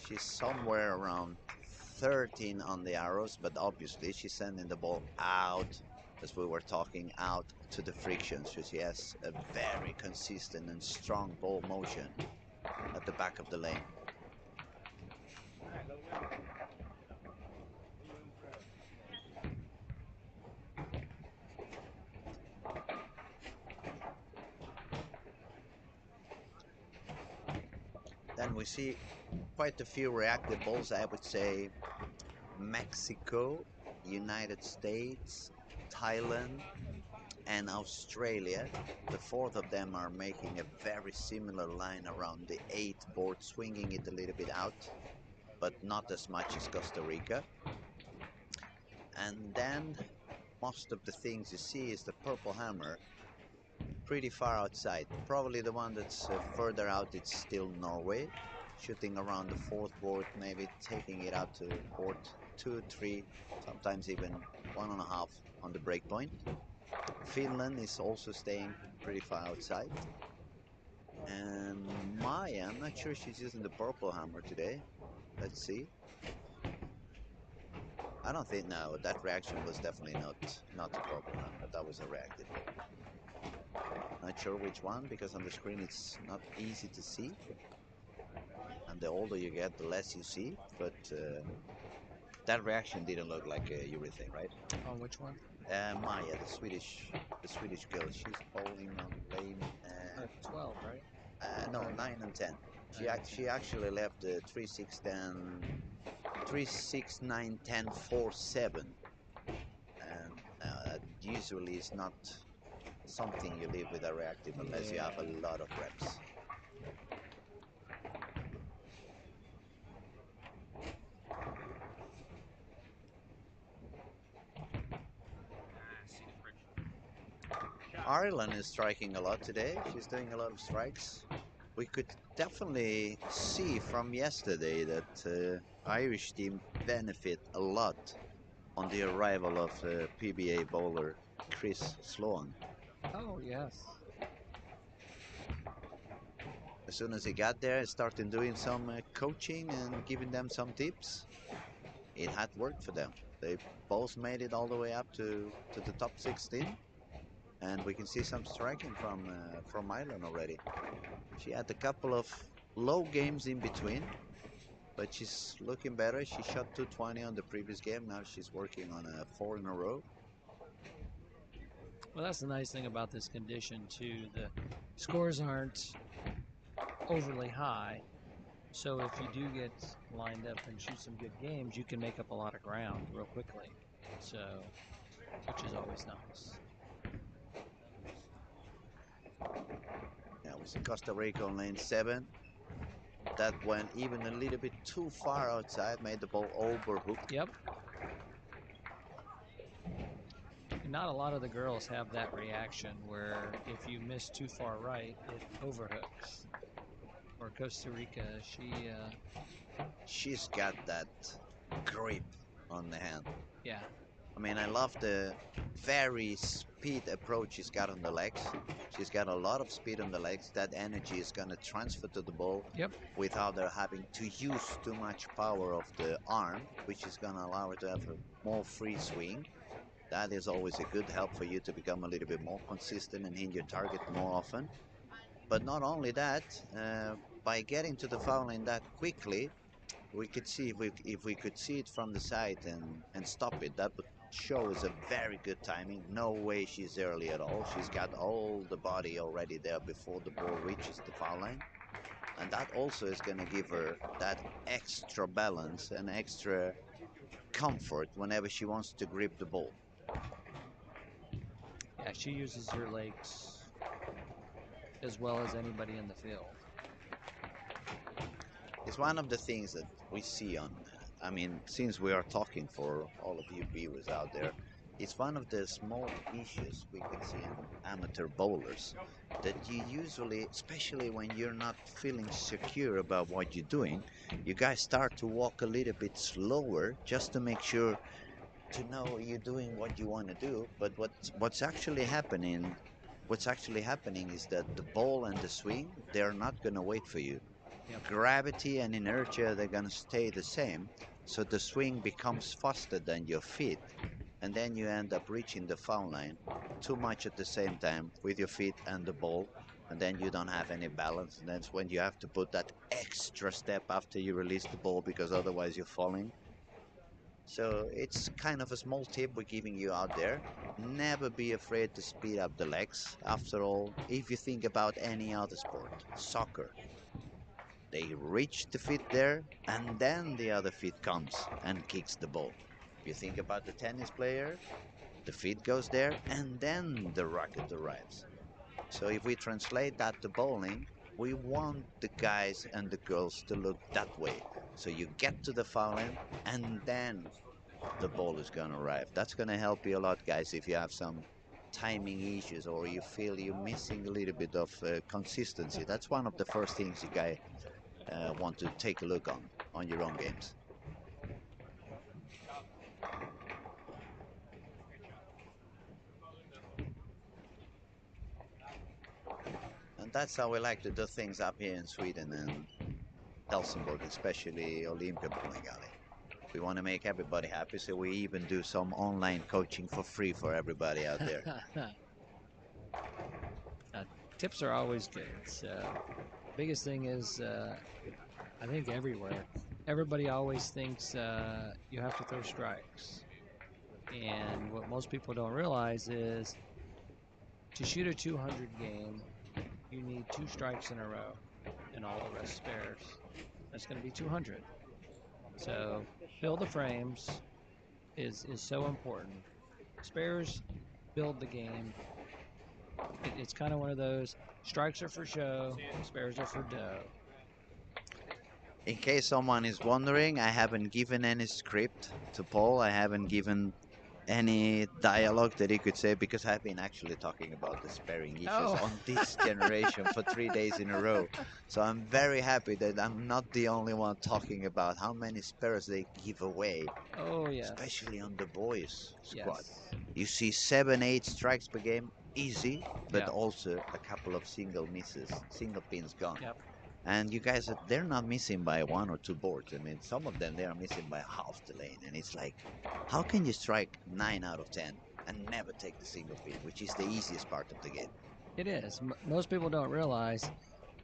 She's somewhere around 13 on the arrows, but obviously she's sending the ball out, as we were talking, out to the friction. So she has a very consistent and strong ball motion at the back of the lane. Then we see quite a few reactive balls. I would say Mexico, United States, Thailand, and Australia. The fourth of them are making a very similar line around the 8th board, swinging it a little bit out, but not as much as Costa Rica. And then most of the things you see is the purple hammer, pretty far outside. Probably the one that's further out, it's still Norway, shooting around the 4th board, maybe taking it out to board 2, 3, sometimes even 1.5 on the break point. Finland is also staying pretty far outside. And Maya, I'm not sure she's using the purple hammer today. Let's see. I don't think, no, that reaction was definitely not the purple hammer. That was a reactive ball. Not sure which one, because on the screen it's not easy to see. And the older you get, the less you see. But that reaction didn't look like a urethane, right? On which one? Maya, the Swedish girl. She's bowling on lane 12, right? No, 9 and 10. She actually left 3, 6, 10, 3, 6, 9, 10, 4, 7, and that usually is not something you leave with a reactive unless you have a lot of reps. Ireland is striking a lot today. She's doing a lot of strikes we could definitely see from yesterday that Irish team benefit a lot on the arrival of the PBA bowler Chris Sloan. Oh, yes. As soon as he got there, started doing some coaching and giving them some tips. It had worked for them. They both made it all the way up to the top 16. And we can see some striking from Ireland already. She had a couple of low games in between, but she's looking better. She shot 220 on the previous game. Now she's working on a 4 in a row. Well, that's the nice thing about this condition, too. The scores aren't overly high. So if you do get lined up and shoot some good games, you can make up a lot of ground real quickly. So, which is always nice. Yeah, we see Costa Rica on lane 7. That went even a little bit too far outside, made the ball overhooked. Yep. Not a lot of the girls have that reaction where if you miss too far right, it overhooks. Or Costa Rica, She's got that grip on the hand. yeah. I mean, I love the very speed approach she's got on the legs. She's got a lot of speed on the legs. That energy is going to transfer to the ball Yep. without her having to use too much power of the arm, which is going to allow her to have a more free swing. That is always a good help for you to become a little bit more consistent and hit your target more often. But not only that, by getting to the foul line that quickly, we could see if we could see it from the side and stop it. That would show us a very good timing. No way she's early at all. She's got all the body already there before the ball reaches the foul line. And that also is going to give her that extra balance and extra comfort whenever she wants to grip the ball. Yeah, she uses her legs as well as anybody in the field. It's one of the things that we see on, I mean, since we are talking for all of you viewers out there, it's one of the small issues we can see in amateur bowlers that you usually, especially when you're not feeling secure about what you're doing, you guys start to walk a little bit slower just to make sure to know you're doing what you want to do. But what's actually happening is that the ball and the swing, they're not going to wait for you. Yep. Gravity and inertia, they're going to stay the same. So the swing becomes faster than your feet. And then you end up reaching the foul line too much at the same time with your feet and the ball. And then you don't have any balance. And that's when you have to put that extra step after you release the ball because otherwise you're falling. So it's kind of a small tip we're giving you out there. Never be afraid to speed up the legs. After all, if you think about any other sport, soccer, they reach the feet there, and then the other feet comes and kicks the ball. If you think about the tennis player, the feet goes there, and then the racket arrives. So if we translate that to bowling, we want the guys and the girls to look that way. So you get to the foul line, and then the ball is going to arrive. That's going to help you a lot, guys, if you have some timing issues or you feel you're missing a little bit of consistency. That's one of the first things you guys want to take a look on your own games. And that's how we like to do things up here in Sweden and Helsingborg, especially Olympia Bowling Alley. We want to make everybody happy, so we even do some online coaching for free for everybody out there. Tips are always good. So biggest thing is, I think everywhere, everybody always thinks you have to throw strikes. And what most people don't realize is to shoot a 200 game, you need 2 strikes in a row and all the rest spares. That's going to be 200. So build the frames is so important. Spares build the game. It's kind of one of those, strikes are for show, spares are for dough. In case someone is wondering, I haven't given any script to Paul. I haven't given any dialogue that he could say, because I've been actually talking about the sparing issues Oh. on this generation for 3 days in a row. So I'm very happy that I'm not the only one talking about how many spares they give away, Oh, yes. especially on the boys squad. Yes. You see 7-8 strikes per game, easy, but Yeah. also a couple of single misses, single pins gone. Yep. And you guys, they're not missing by 1 or 2 boards. I mean, some of them, they are missing by half the lane. And it's like, how can you strike 9 out of 10 and never take the single pin, which is the easiest part of the game? It is. Most people don't realize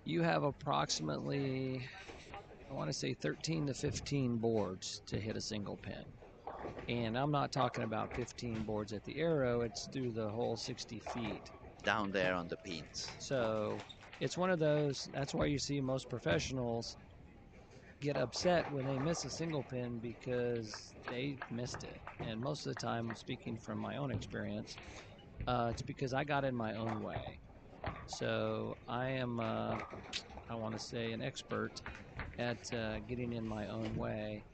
you have approximately, I want to say 13 to 15 boards to hit a single pin. And I'm not talking about 15 boards at the arrow, it's through the whole 60 feet. Down there on the pins. So it's one of those, that's why you see most professionals get upset when they miss a single pin because they missed it. And most of the time, speaking from my own experience, it's because I got in my own way. So I am, I want to say, an expert at getting in my own way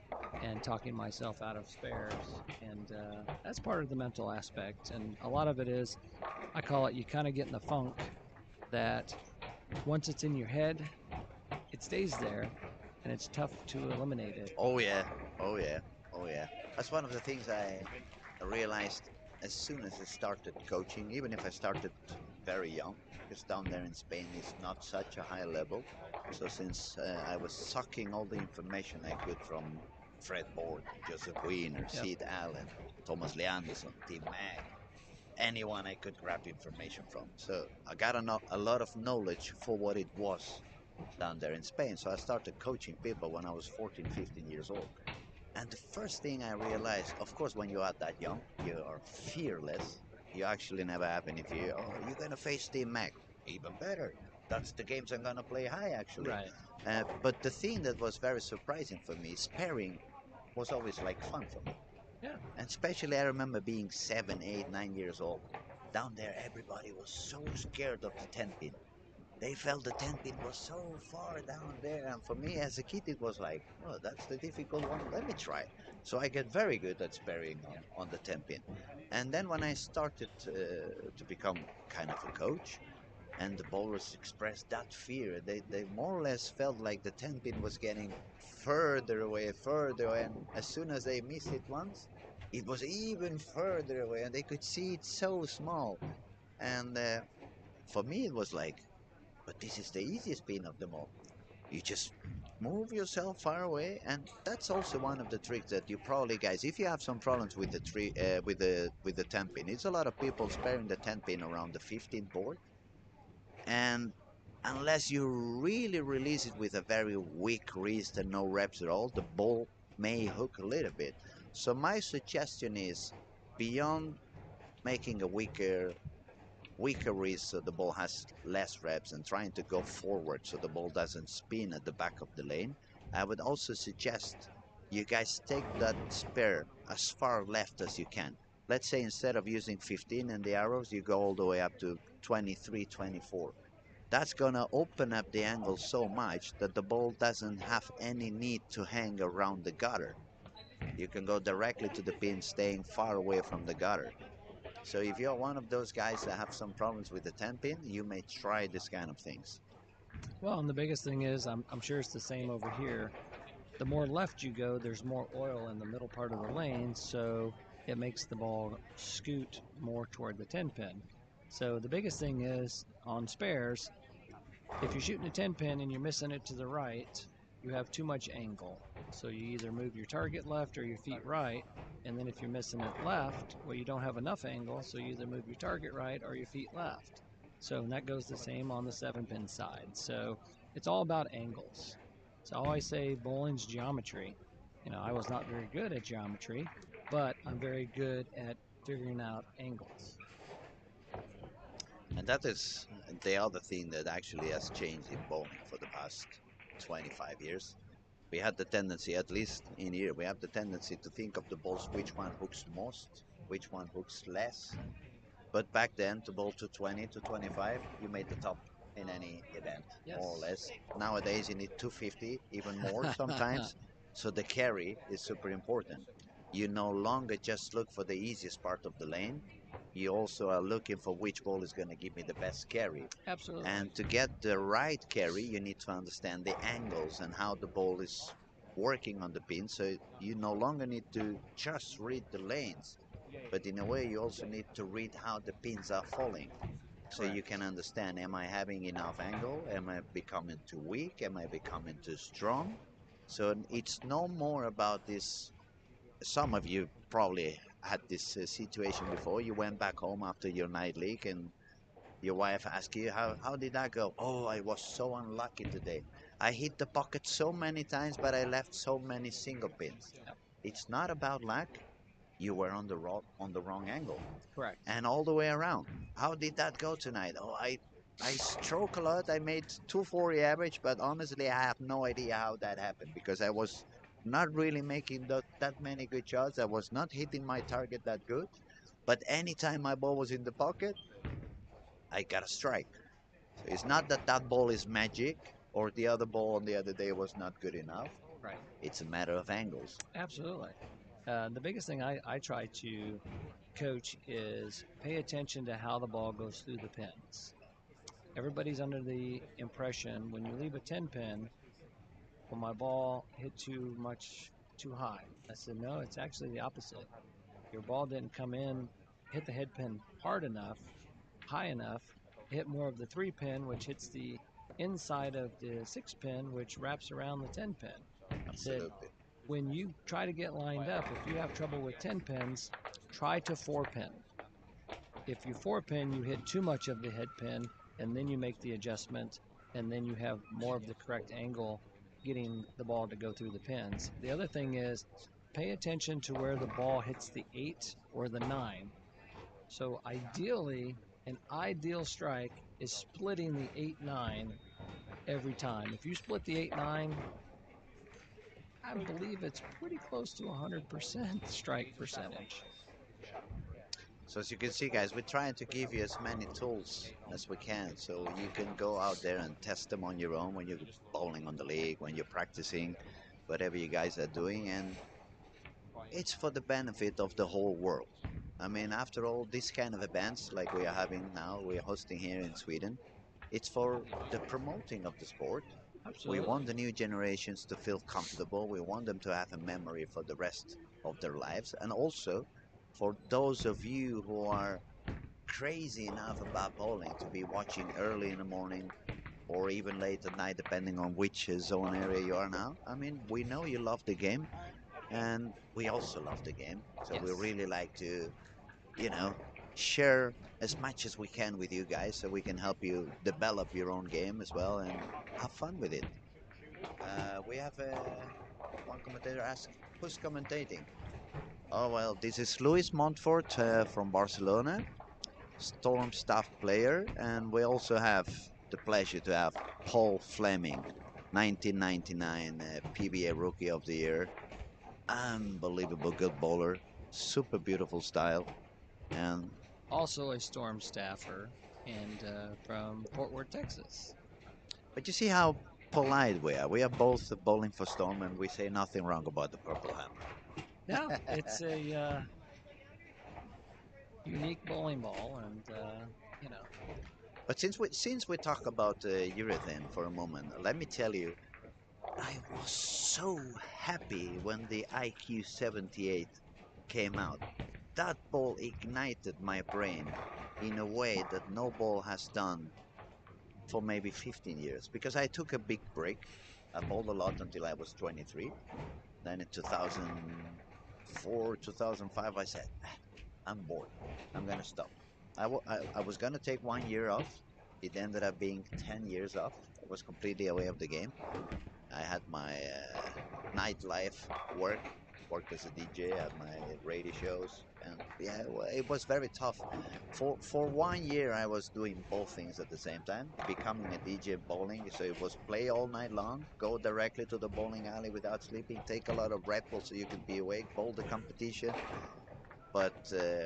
and talking myself out of spares. And that's part of the mental aspect. And a lot of it is, I call it, you kind of get in the funk that once it's in your head, it stays there and it's tough to eliminate it. Oh yeah, oh yeah, oh yeah. That's one of the things I realized as soon as I started coaching, even if I started very young, because down there in Spain is not such a high level. So since I was sucking all the information I could from Fred Board, Joseph Wiener, Yep. Sid Allen, Thomas Leanderson, Tim Mack, anyone I could grab information from. So I got a lot of knowledge for what it was down there in Spain. So I started coaching people when I was 14, 15 years old. And the first thing I realized, of course, when you are that young, you are fearless. You actually never have any fear. Oh, you're going to face Team Mac. Even better. That's the games I'm going to play high, actually. Right. But the thing that was very surprising for me, sparing was always like fun for me. Yeah. And especially I remember being 7, 8, 9 years old. Down there, everybody was so scared of the 10 pin. They felt the 10 pin was so far down there, and for me as a kid it was like, oh, that's the difficult one, let me try. So I get very good at sparing on the 10 pin. And then when I started to become kind of a coach, and the bowlers expressed that fear, they more or less felt like the 10 pin was getting further away, and as soon as they missed it once, it was even further away, and they could see it so small. And for me it was like, but this is the easiest pin of them all. You just move yourself far away, and that's also one of the tricks that you probably, guys, if you have some problems with the with the 10 pin, it's a lot of people sparing the 10 pin around the 15th board, and unless you really release it with a very weak wrist and no reps at all, the ball may hook a little bit. So my suggestion is, beyond making a weaker wrist so the ball has less reps and trying to go forward so the ball doesn't spin at the back of the lane, I would also suggest you guys take that spare as far left as you can. Let's say instead of using 15 in the arrows, you go all the way up to 23, 24. That's gonna open up the angle so much that the ball doesn't have any need to hang around the gutter. You can go directly to the pin, staying far away from the gutter. So if you're one of those guys that have some problems with the 10 pin, you may try this kind of things. Well, and the biggest thing is, I'm sure it's the same over here. The more left you go, there's more oil in the middle part of the lane, so it makes the ball scoot more toward the 10 pin. So the biggest thing is, on spares, if you're shooting a 10 pin and you're missing it to the right, you have too much angle. So you either move your target left or your feet right, and then if you're missing it left, well, you don't have enough angle, so you either move your target right or your feet left. So and that goes the same on the 7 pin side. So it's all about angles. So I always say bowling's geometry. You know, I was not very good at geometry, but I'm very good at figuring out angles. And that is the other thing that actually has changed in bowling for the past 25 years. We had the tendency, at least in here, we have the tendency to think of the balls, which one hooks most, which one hooks less. But back then, to bowl to 20 to 25, you made the top in any event, Yes. more or less. Nowadays, you need 250, even more sometimes. So the carry is super important. You no longer just look for the easiest part of the lane. You also are looking for which ball is going to give me the best carry. Absolutely. And to get the right carry, you need to understand the angles and how the ball is working on the pin. So you no longer need to just read the lanes, but in a way you also need to read how the pins are falling. So you Correct. can understand, am I having enough angle? Am I becoming too weak? Am I becoming too strong? So it's no more about this. Some of you probably had this situation before. You went back home after your night league and your wife asked you, how did that go? Oh, I was so unlucky today. I hit the pocket so many times, but I left so many single pins. Yep. It's not about luck. You were on the wrong angle. Correct. And all the way around. How did that go tonight? Oh, I stroke a lot. I made 240 average, but honestly, I have no idea how that happened because I was not really making that many good shots. I was not hitting my target that good. But anytime my ball was in the pocket, I got a strike. So it's not that that ball is magic or the other ball on the other day was not good enough. Right. It's a matter of angles. Absolutely. The biggest thing I try to coach is pay attention to how the ball goes through the pins. Everybody's under the impression when you leave a 10 pin, will my ball hit too high? I said, no, it's actually the opposite. Your ball didn't come in, hit the head pin hard enough, high enough, hit more of the 3 pin, which hits the inside of the 6 pin, which wraps around the 10 pin. I said, Absolutely. when you try to get lined up, if you have trouble with 10 pins, try to 4 pin. If you 4 pin, you hit too much of the head pin, and then you make the adjustment, and then you have more of the correct angle getting the ball to go through the pins. The other thing is pay attention to where the ball hits the 8 or the 9. So ideally, an ideal strike is splitting the 8-9 every time. If you split the 8-9, I believe it's pretty close to 100% strike percentage. So as you can see, guys, we're trying to give you as many tools as we can so you can go out there and test them on your own when you're bowling on the league, when you're practicing, whatever you guys are doing. And it's for the benefit of the whole world. I mean, after all, these kind of events like we are having now, we're hosting here in Sweden, it's for the promoting of the sport. We Absolutely. want the new generations to feel comfortable. We want them to have a memory for the rest of their lives. And also, for those of you who are crazy enough about bowling to be watching early in the morning or even late at night, depending on which zone area you are now. I mean, we know you love the game, and we also love the game. So we Yes. really like to, you know, share as much as we can with you guys so we can help you develop your own game as well and have fun with it. We have one commentator asked, who's commentating? Oh, well, this is Luis Montfort from Barcelona, Storm staff player, and we also have the pleasure to have Paul Fleming, 1999 PBA Rookie of the Year. Unbelievable good bowler, super beautiful style, and Also a Storm staffer and from Fort Worth, Texas. but you see how polite we are. We are both bowling for Storm, and we say nothing wrong about the Purple Hammer. Yeah, it's a unique bowling ball, and you know, But since we talk about urethane for a moment, let me tell you, I was so happy when the IQ 78 came out. That ball ignited my brain in a way that no ball has done for maybe 15 years because I took a big break. I bowled a lot until I was 23. Then in 2004, 2005, I said, I'm bored. I'm going to stop. I was going to take 1 year off. It ended up being 10 years off. I was completely away of the game. I had my nightlife worked as a DJ at my radio shows, and yeah, it was very tough. For 1 year, I was doing both things at the same time, becoming a DJ bowling. So it was play all night long, go directly to the bowling alley without sleeping, take a lot of Red Bull so you could be awake, bowl the competition. But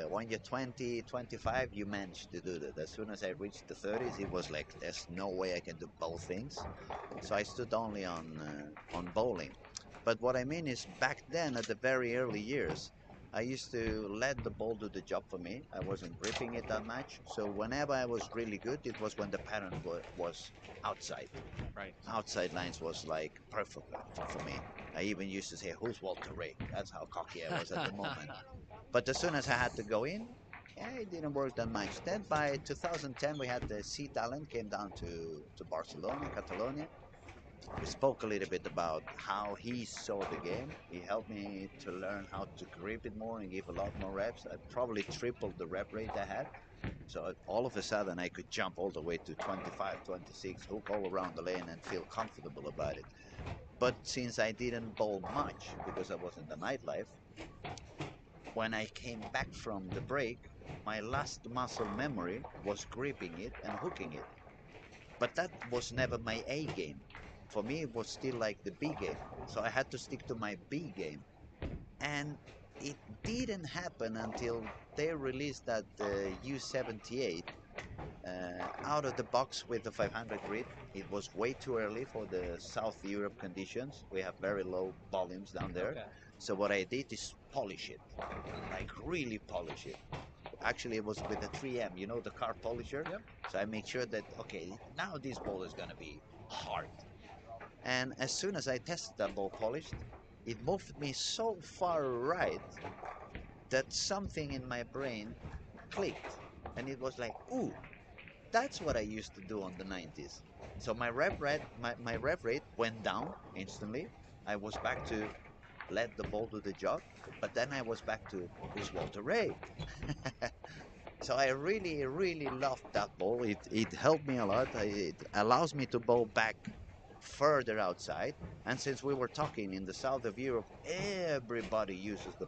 when you're 20, 25, you manage to do that. As soon as I reached the 30s, it was like, there's no way I can do both things. So I stood only on bowling. But what I mean is back then at the very early years, I used to let the ball do the job for me. I wasn't gripping it that much. So whenever I was really good, it was when the pattern was outside. Right. Outside lines was like perfect for me. I even used to say, "Who's Walter Ray?" That's how cocky I was at the moment. But as soon as I had to go in, yeah, it didn't work that much. Then by 2010, we had the Sea Talent came down to Barcelona, Catalonia. We spoke a little bit about how he saw the game. He helped me to learn how to grip it more and give a lot more reps. I probably tripled the rep rate I had. So all of a sudden I could jump all the way to 25, 26, hook all around the lane and feel comfortable about it. But since I didn't bowl much because I was in the nightlife, when I came back from the break, my last muscle memory was gripping it and hooking it. But that was never my A game. For me, it was still like the B game. So I had to stick to my B game. And it didn't happen until they released that U78 out of the box with the 500 grit. It was way too early for the South Europe conditions. We have very low volumes down there. Okay. So what I did is polish it, like really polish it. Actually, it was with the 3M, you know, the car polisher. Yep. So I make sure that, okay, now this ball is going to be hard. And as soon as I tested that ball polished, it moved me so far right that something in my brain clicked. And it was like, ooh, that's what I used to do on the 90s. So my my rep rate went down instantly. I was back to let the ball do the job, but then I was back to who's Walter Ray. So I really, really loved that ball. It helped me a lot. It allows me to bowl back further outside. And since we were talking in the south of Europe, everybody uses the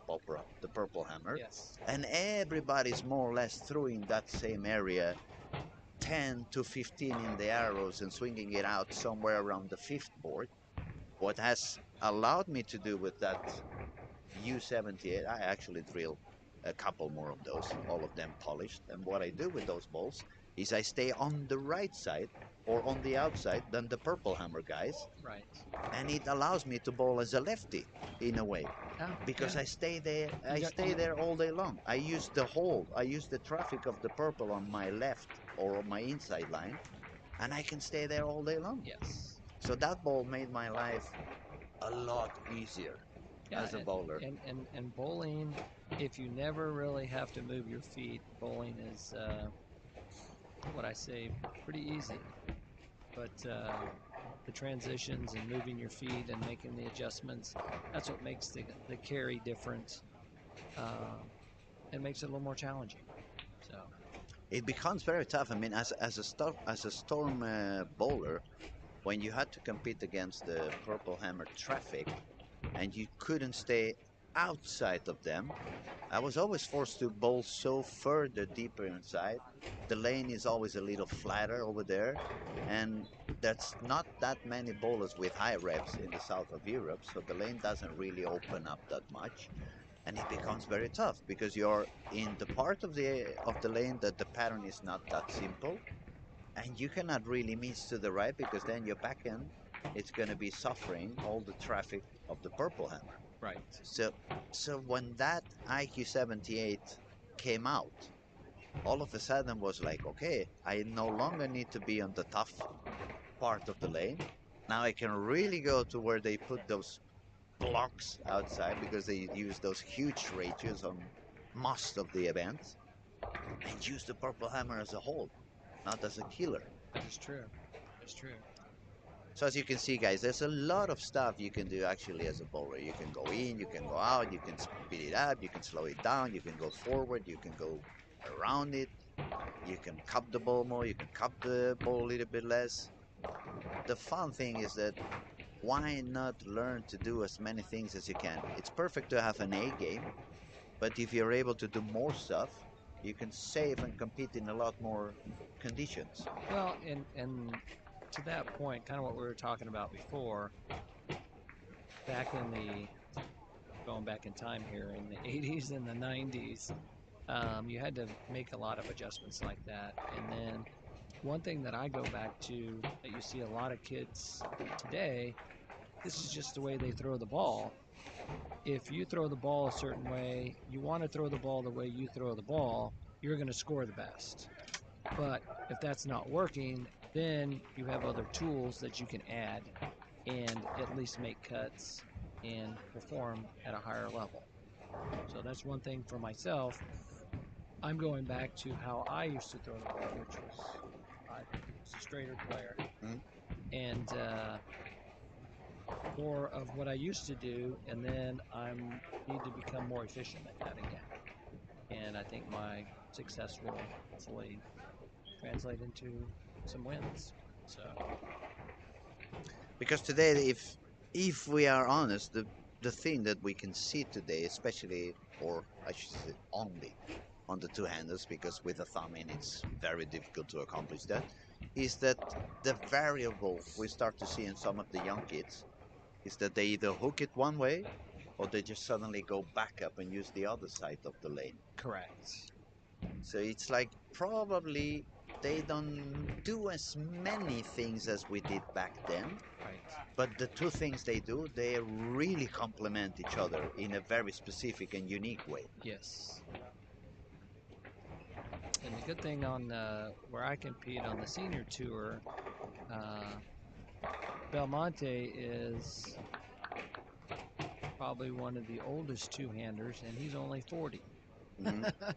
purple hammer. Yes. And everybody's more or less throwing that same area 10 to 15 in the arrows and swinging it out somewhere around the fifth board. What has allowed me to do with that U78, I actually drill a couple more of those, all of them polished. And what I do with those balls is I stay on the right side or on the outside than the purple hammer guys. Right. And it allows me to bowl as a lefty in a way because yeah. I stay there. I got- stay you- there all day long. I use the hole. I use the traffic of the purple on my left or on my inside line, and I can stay there all day long. Yes. So that ball made my life a lot easier Yeah, as a bowler. and bowling, if you never really have to move your feet, bowling is what I say pretty easy. But the transitions and moving your feet and making the adjustments, that's what makes the carry different and makes it a little more challenging. So It becomes very tough. I mean, as a storm bowler, when you had to compete against the purple hammer traffic, and you couldn't stay outside of them, I was always forced to bowl so further deeper inside. The lane is always a little flatter over there, and that's not that many bowlers with high reps in the south of Europe, so the lane doesn't really open up that much, and it becomes very tough because you're in the part of the lane that the pattern is not that simple, and you cannot really miss to the right because then your backhand it's going to be suffering all the traffic of the purple hammer. right. So when that IQ78 came out, all of a sudden was like, okay, I no longer need to be on the tough part of the lane. Now I can really go to where they put those blocks outside because they use those huge ratios on most of the events and use the purple hammer as a hold, not as a killer. That is true. That's true. So as you can see, guys, there's a lot of stuff you can do actually as a bowler. You can go in, you can go out, you can speed it up, you can slow it down, you can go forward, you can go around it, you can cup the ball more, you can cup the ball a little bit less. The fun thing is that why not learn to do as many things as you can? It's perfect to have an A game, but if you're able to do more stuff, you can save and compete in a lot more conditions. Well, and to that point, kind of what we were talking about before, back in going back in time here, in the 80s and the 90s, you had to make a lot of adjustments like that. And then one thing that I go back to that you see a lot of kids today this is just the way they throw the ball. If you throw the ball a certain way, you want to throw the ball the way you throw the ball, you're going to score the best. But if that's not working, then you have other tools that you can add and at least make cuts and perform at a higher level. So that's one thing for myself. I'm going back to how I used to throw the ball, which was I was a straighter player. And more of what I used to do, and then I need to become more efficient at that again. And I think my success will hopefully translate into some wins. So, because today, if we are honest, the thing that we can see today, especially, or I should say only on the two-handers, because with a thumb in it's very difficult to accomplish that, is that the variable we start to see in some of the young kids is that they either hook it one way or they just suddenly go back up and use the other side of the lane. correct. So it's like probably they don't do as many things as we did back then, Right. but the two things they do, they really complement each other in a very specific and unique way. Yes. And the good thing on where I compete on the senior tour, Belmonte is probably one of the oldest two-handers, and he's only 40.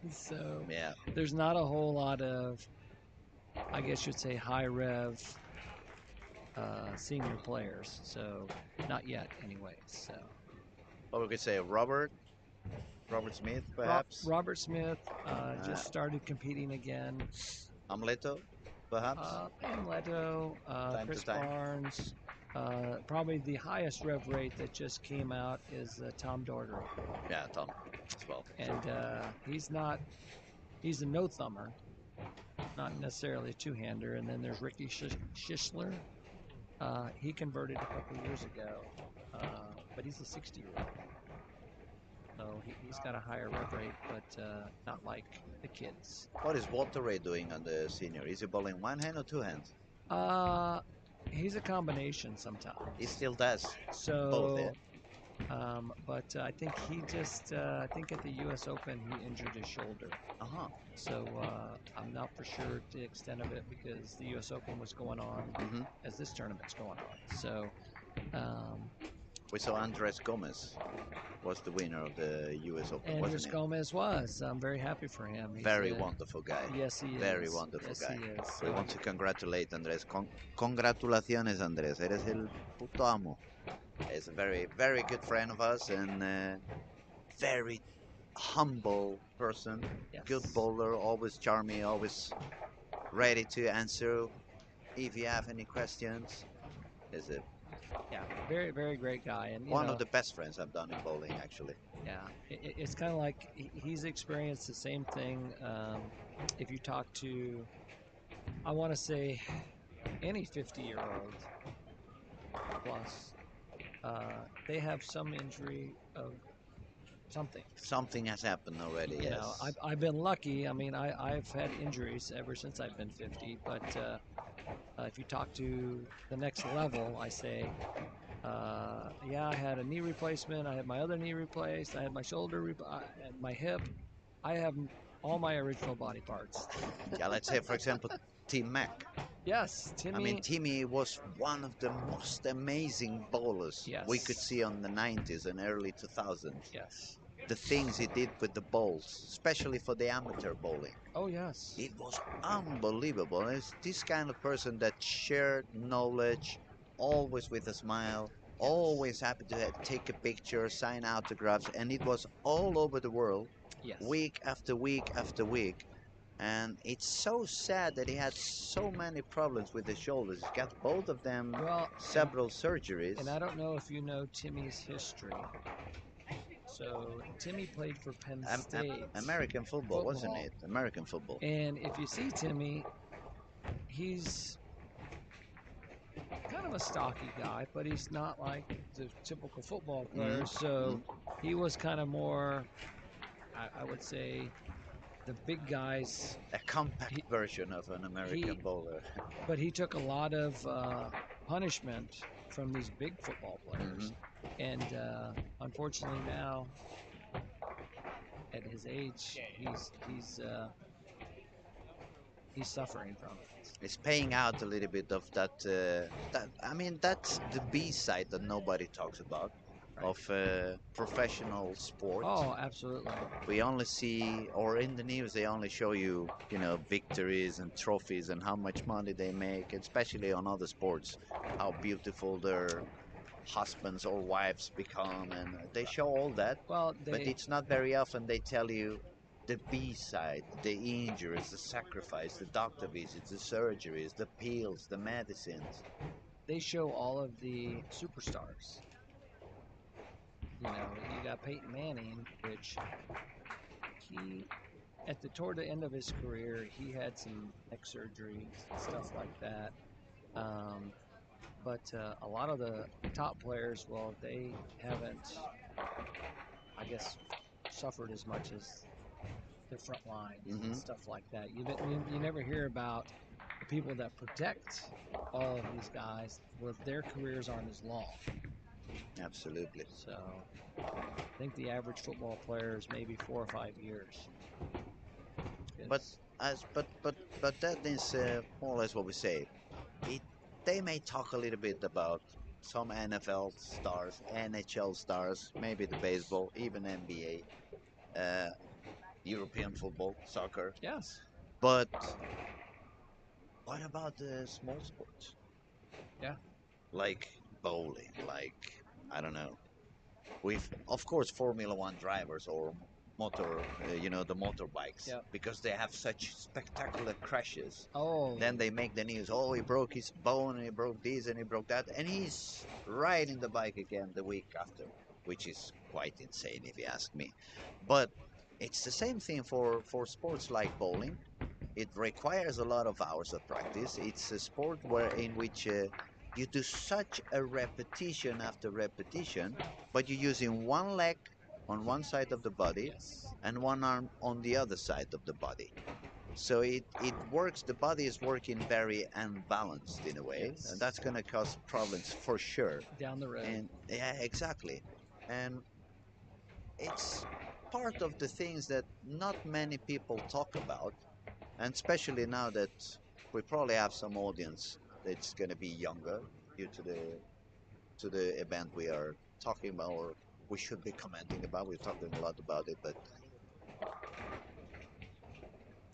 So Yeah. there's not a whole lot of, I guess you'd say, high rev senior players. So not yet, anyways. So What we could say, Robert Smith, perhaps. Robert Smith just started competing again. Amleto, perhaps. And Leto, Time Chris to time. Barnes. Probably the highest rev rate that just came out is Tom Daugherty. Yeah, Tom as well. And he's a no-thumber, not necessarily a two-hander. And then there's Ricky Schishler. He converted a couple years ago, but he's a 60-year-old. So he's got a higher rev rate, but not like the kids. What is Walter Ray doing on the senior? Is he bowling one hand or two hands? He's a combination sometimes. He still does. So, Both, yeah. But I think he just, I think at the U.S. Open he injured his shoulder. Uh-huh. So I'm not for sure the extent of it because the U.S. Open was going on as this tournament's going on. So we saw Andres Gomez was the winner of the U.S. Open, Andres wasn't he? Gomez was. I'm very happy for him. He's Very wonderful guy. Yes, he is. Very wonderful yes, guy. He is. We want to congratulate Andres. Congratulaciones, Andres. Eres el puto amo. He's a very, very good friend of us and very humble person. Yes. Good bowler, always charming, always ready to answer if you have any questions. Is it? Yeah, very, very great guy. And One of the best friends I've done in bowling, actually. Yeah, it's kind of like he's experienced the same thing. If you talk to, I want to say, any 50-year-old plus, they have some injury of something. Something has happened already, You know, I've been lucky. I mean, I've had injuries ever since I've been 50. But if you talk to the next level, I say, yeah, I had a knee replacement. I had my other knee replaced. I had my shoulder, and my hip. I have all my original body parts. Yeah, let's say, for example, Tim Mack. Yes, Timmy. I mean, Timmy was one of the most amazing bowlers we could see on the 90s and early 2000s. Yes. The things he did with the balls, especially for the amateur bowling. Oh, yes. It was unbelievable. It's this kind of person that shared knowledge, always with a smile, always happy to take a picture, sign autographs, and it was all over the world, week after week after week. And it's so sad that he had so many problems with his shoulders. He's got both of them, several surgeries. And I don't know if you know Timmy's history. So Timmy played for Penn State. American football, wasn't it? American football. And if you see Timmy, he's kind of a stocky guy, but he's not like the typical football player. So he was kind of more, I would say, the big guys. A compact version of an American bowler. But he took a lot of punishment from these big football players. And unfortunately now, at his age, he's suffering from it. It's paying out a little bit of that. I mean, that's the B side that nobody talks about of professional sport. Oh, absolutely. We only see, or in the news, they only show you, victories and trophies and how much money they make, especially on other sports, how beautiful their husbands or wives become, and they show all that. Well, But it's not very often they tell you the B side, the injuries, the sacrifice, the doctor visits, the surgeries, the pills, the medicines. They show all of the superstars. You got Peyton Manning, which toward the end of his career, he had some neck surgeries, stuff like that. But a lot of the top players, well, they haven't, I guess, suffered as much as the front lines and stuff like that. You never hear about the people that protect all of these guys where their careers aren't as long. Absolutely. So I think the average football player is maybe 4 or 5 years. But that is more or less what we say. They may talk a little bit about some NFL stars, NHL stars, maybe the baseball, even NBA, European football, soccer. Yes. But what about the small sports? Yeah. Like bowling, like, I don't know. With, of course, Formula One drivers or the motorbikes, because they have such spectacular crashes. Oh. Then they make the news, oh, he broke his bone, and he broke this, and he broke that, and he's riding the bike again the week after, which is quite insane if you ask me. But it's the same thing for sports like bowling. It requires a lot of hours of practice. It's a sport in which you do such a repetition after repetition, but you're using one leg on one side of the body and one arm on the other side of the body. So it works, the body is working very unbalanced in a way, and that's going to cause problems for sure. Down the road. And yeah, exactly. And it's part of the things that not many people talk about, and especially now that we probably have some audience that's going to be younger due to the event we are talking about, or we should be commenting about. We're talking a lot about it, but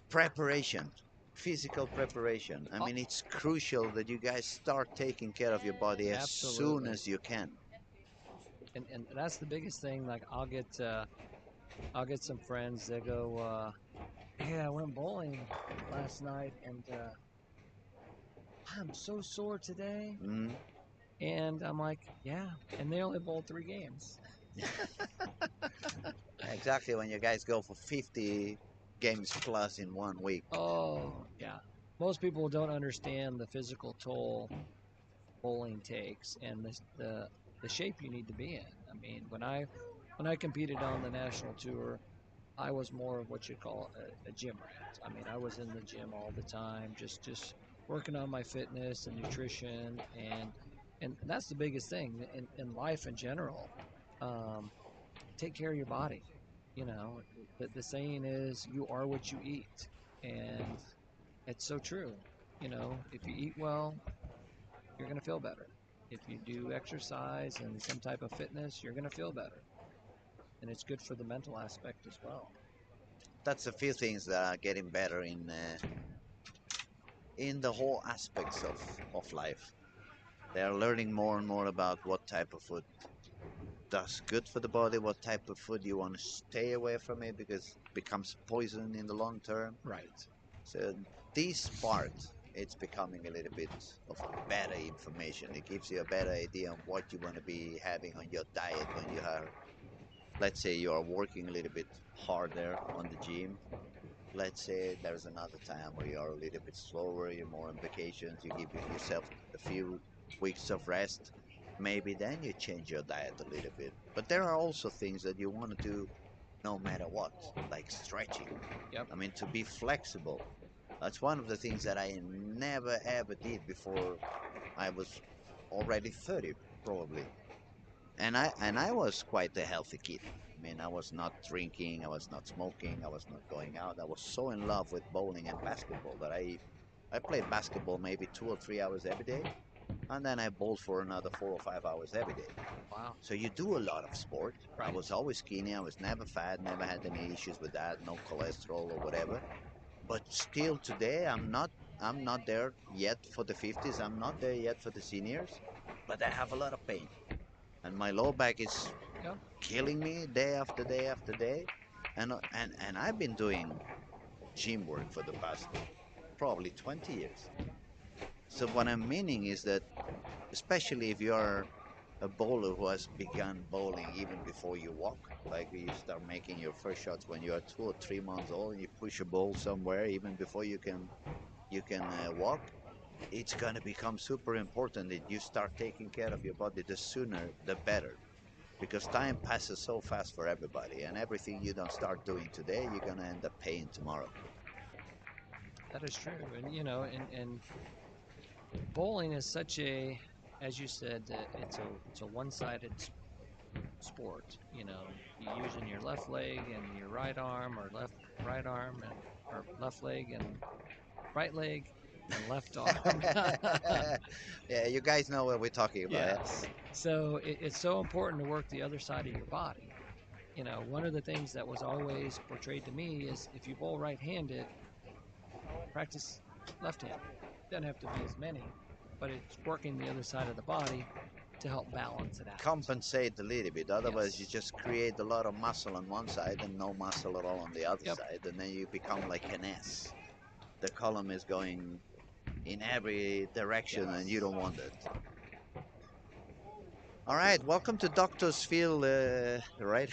preparation, physical preparation. I mean, it's crucial that you guys start taking care of your body as soon as you can. And that's the biggest thing. Like I'll get some friends that go, yeah, I went bowling last night and I'm so sore today. And I'm like, yeah, and they only bowled 3 games. Exactly, when you guys go for 50 games plus in 1 week. Oh, yeah. Most people don't understand the physical toll bowling takes and the shape you need to be in. I mean, when I competed on the national tour, I was more of what you call a gym rat. I mean, I was in the gym all the time, just working on my fitness and nutrition, and that's the biggest thing in life in general. Take care of your body. The saying is, you are what you eat, and it's so true. If you eat well, you're going to feel better. If you do exercise and some type of fitness, you're going to feel better. And it's good for the mental aspect as well. That's a few things that are getting better in the whole aspects of life. They are learning more and more about what type of food does good for the body, what type of food you want to stay away from it because it becomes poison in the long term. Right. So this part, it's becoming a little bit of better information. It gives you a better idea of what you want to be having on your diet when you are, let's say you are working a little bit harder on the gym. Let's say there's another time where you are a little bit slower, you're more on vacations, you give yourself a few weeks of rest. Maybe then you change your diet a little bit. But there are also things that you want to do no matter what, like stretching. Yep. I mean, to be flexible. That's one of the things that I never ever did before I was already 30 probably. And I was quite a healthy kid. I mean, I was not drinking, I was not smoking, I was not going out. I was so in love with bowling and basketball that I played basketball maybe 2 or 3 hours every day, and then I bowled for another 4 or 5 hours every day. Wow. So you do a lot of sport. I Right. was always skinny. I was never fat. Never had any issues with that. No cholesterol or whatever. But still today, I'm not. I'm not there yet for the 50s. I'm not there yet for the seniors. But I have a lot of pain, and my lower back is Yeah. killing me day after day after day. And I've been doing gym work for the past probably 20 years. So what I'm meaning is that, especially if you're a bowler who has begun bowling even before you walk, like you start making your first shots when you are 2 or 3 months old, and you push a ball somewhere even before you can walk. It's gonna become super important that you start taking care of your body. The sooner, the better, because time passes so fast for everybody, and everything you don't start doing today, you're gonna end up paying tomorrow. That is true. And and bowling is such a, as you said, it's a one-sided sport. You using your left leg and your right arm, or right arm and or left leg and right leg and left arm. Yeah, you guys know what we're talking about. Yeah? Yes. So it's so important to work the other side of your body. One of the things that was always portrayed to me is if you bowl right-handed, practice left-handed. Doesn't have to be as many, but it's working the other side of the body to help balance it out. Compensate a little bit. Otherwise, Yes. you just create a lot of muscle on one side and no muscle at all on the other Yep. side, and then you become like an S. The column is going in every direction, and you don't want it. All right, welcome to Doctor's Field, right?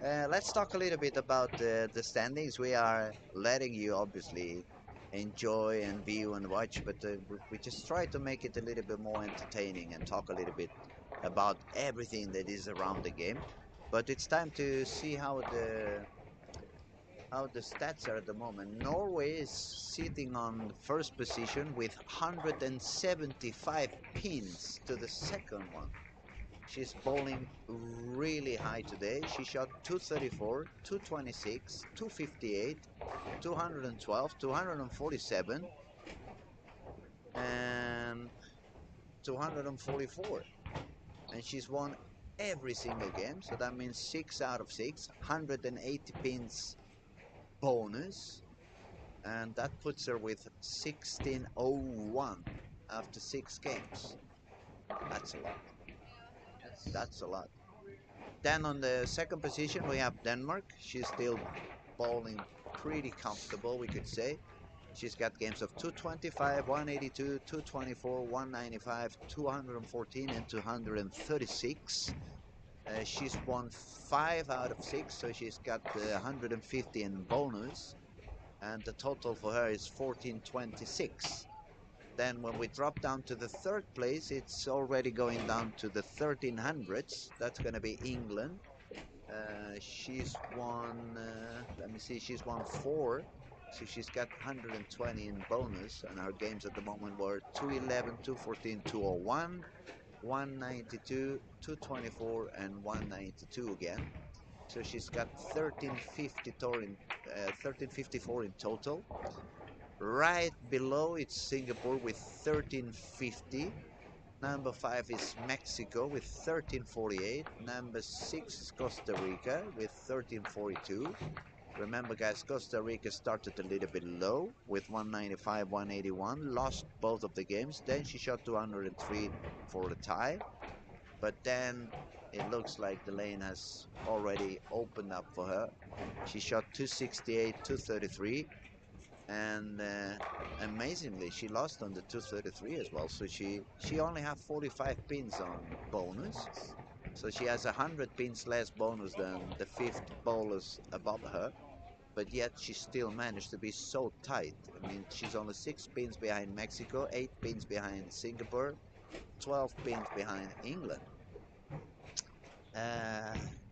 Let's talk a little bit about the standings. We are letting you obviously enjoy and view and watch, but we just try to make it a little bit more entertaining and talk a little bit about everything that is around the game. But it's time to see how the stats are at the moment. Norway is sitting on first position with 175 pins to the second one. She's bowling really high today. She shot 234, 226, 258, 212, 247, and 244. And she's won every single game, so that means 6 out of 6, 180 pins bonus, and that puts her with 1601 after 6 games. That's a lot. That's a lot. Then on the second position we have Denmark. She's still bowling pretty comfortable, we could say. She's got games of 225, 182, 224, 195, 214 and 236. She's won 5 out of 6, so she's got 150 in bonus, and the total for her is 1426. Then when we drop down to the third place, it's already going down to the 1300s. That's going to be England. She's won, let me see, she's won 4. So she's got 120 in bonus, and her games at the moment were 211, 214, 201, 192, 224, and 192 again. So she's got 1354 in total. Right below it's Singapore with 1350. Number 5 is Mexico with 1348. Number 6 is Costa Rica with 1342. Remember guys, Costa Rica started a little bit low with 195, 181, lost both of the games. Then she shot 203 for the tie. But then it looks like the lane has already opened up for her. She shot 268, 233. And amazingly, she lost on the 233 as well. So she only has 45 pins on bonus. So she has 100 pins less bonus than the 5th bowlers above her. But yet she still managed to be so tight. I mean, she's only 6 pins behind Mexico, 8 pins behind Singapore, 12 pins behind England.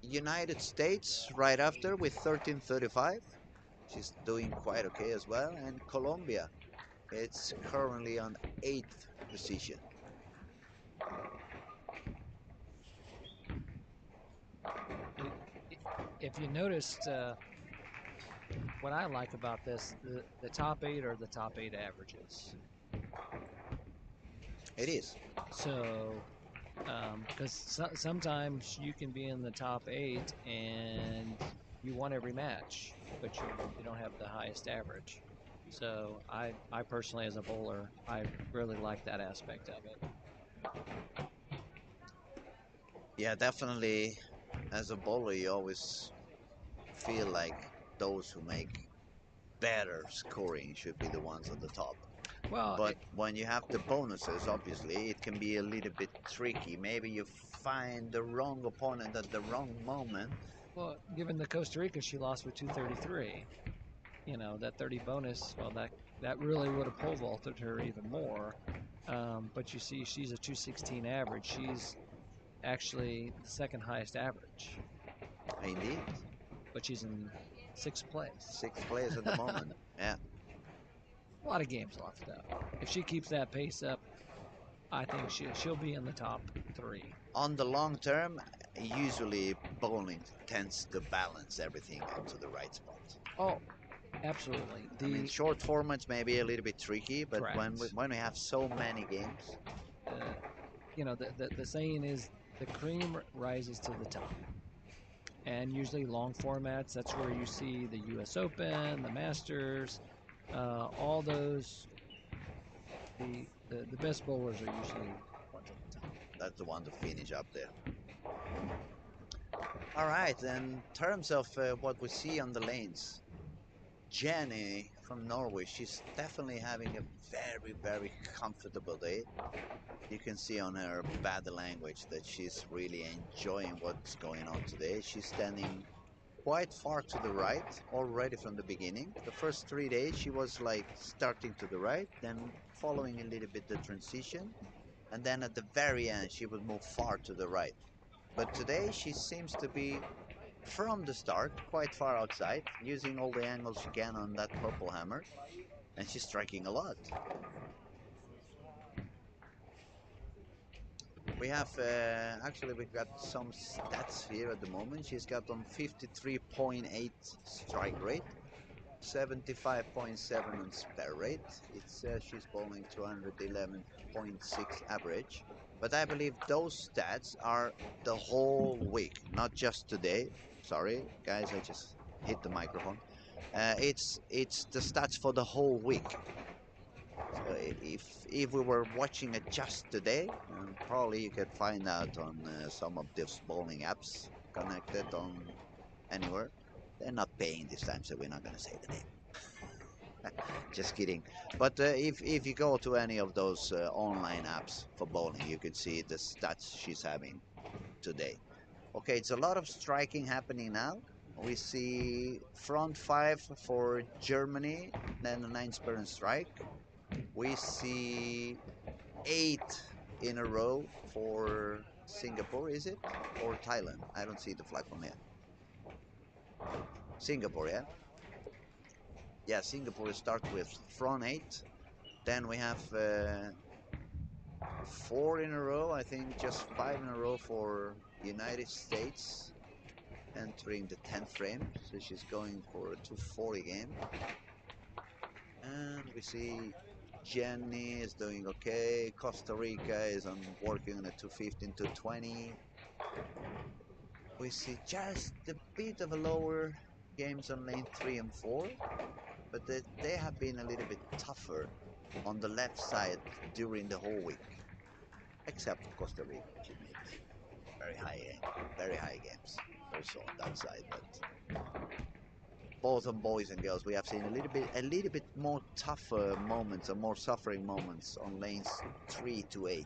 United States right after with 1335. She's doing quite okay as well. And Colombia It's currently on 8th position. If you noticed, what I like about this, the top 8 are the top 8 averages. It is. So, because sometimes you can be in the top 8 and you won every match, but you don't have the highest average. So I personally, as a bowler, I really like that aspect of it. Yeah, definitely. As a bowler, you always feel like those who make better scoring should be the ones on the top. Well, But when you have the bonuses, obviously, it can be a little bit tricky. Maybe you find the wrong opponent at the wrong moment. well, given the Costa Rica, she lost with 233. You know, that 30 bonus, well, that really would have pole vaulted her even more. But you see, she's a 216 average. She's actually the second highest average, Indeed. but she's in 6th place. 6th place at the moment. Yeah. A lot of games left, though. If she keeps that pace up, I think she'll be in the top 3. On the long term, usually bowling tends to balance everything onto the right spot. Oh, absolutely. I mean, short formats may be a little bit tricky, but when we have so many games, you know, the saying is the cream rises to the top. And usually long formats, that's where you see the U.S. Open, the Masters, all those. The best bowlers are usually ones at the top. that's the one to finish up there. All right, in terms of what we see on the lanes, Jenny from Norway, she's definitely having a very, very comfortable day. You can see on her body language that she's really enjoying what's going on today. She's standing quite far to the right already from the beginning. The first 3 days she was like starting to the right, then following a little bit the transition, and then at the very end she would move far to the right. But today she seems to be from the start quite far outside, using all the angles she can on that purple hammer, and she's striking a lot. We have, actually we've got some stats here at the moment. She's got on 53.8 strike rate, 75.7 on spare rate. It says she's bowling 211.6 average. But I believe those stats are the whole week, not just today. Sorry, guys, I just hit the microphone. It's the stats for the whole week. So if we were watching it just today, probably you could find out on some of these bowling apps connected on anywhere. They're not paying this time, so we're not going to say the name. Just kidding. But if you go to any of those online apps for bowling, you can see the stats she's having today. Okay, it's a lot of striking happening now. We see front 5 for Germany, then a 9 spare and strike. We see 8 in a row for Singapore, is it? Or Thailand? I don't see the flag from here. Singapore, yeah? Yeah, Singapore starts with front 8. Then we have 4 in a row, I think just 5 in a row for United States, entering the 10th frame. So she's going for a 240 game. And we see Jenny is doing okay. Costa Rica is working on a 215, 220. We see just a bit of a lower games on lane 3 and 4, but they have been a little bit tougher on the left side during the whole week, except Costa Rica. She made very high games also on that side, but both on boys and girls, we have seen a little bit more tougher moments or more suffering moments on lanes 3 to 8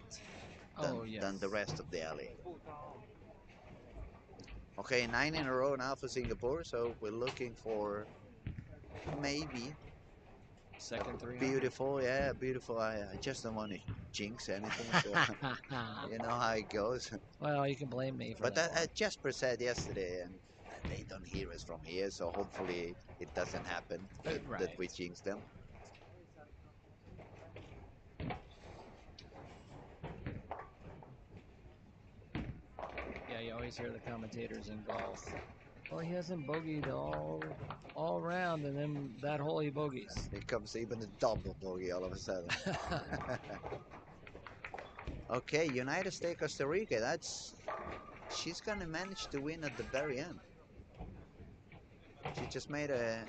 than the rest of the alley. Okay, 9 in a row now for Singapore, so we're looking for maybe second 300. Beautiful, yeah, beautiful. I just don't want to jinx anything, so you know how it goes. Well, you can blame me for but that. But Jasper said yesterday, and they don't hear us from here, so hopefully it doesn't happen that we jinx them. Yeah, you always hear the commentators in golf. Well, he hasn't bogeyed all round, and then that hole he bogeys. It comes even a double bogey all of a sudden. Okay, United States, Costa Rica. She's gonna manage to win at the very end. She just made a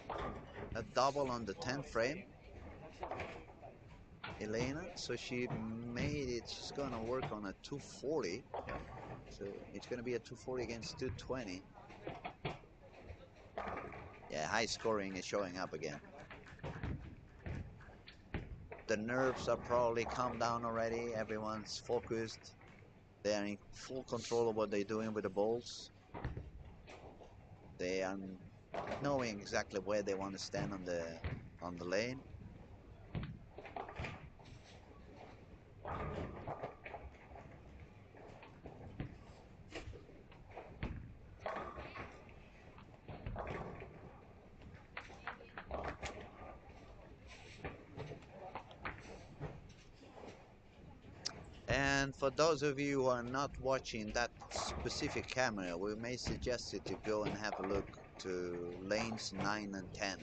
double on the 10th frame, Elena. So she made it. She's gonna work on a 240. So it's gonna be a 240 against 220. Yeah, high scoring is showing up again. The nerves are probably calmed down already. Everyone's focused. They are in full control of what they're doing with the balls. They are knowing exactly where they want to stand on the lane. And for those of you who are not watching that specific camera, we may suggest you to go and have a look to lanes 9 and 10.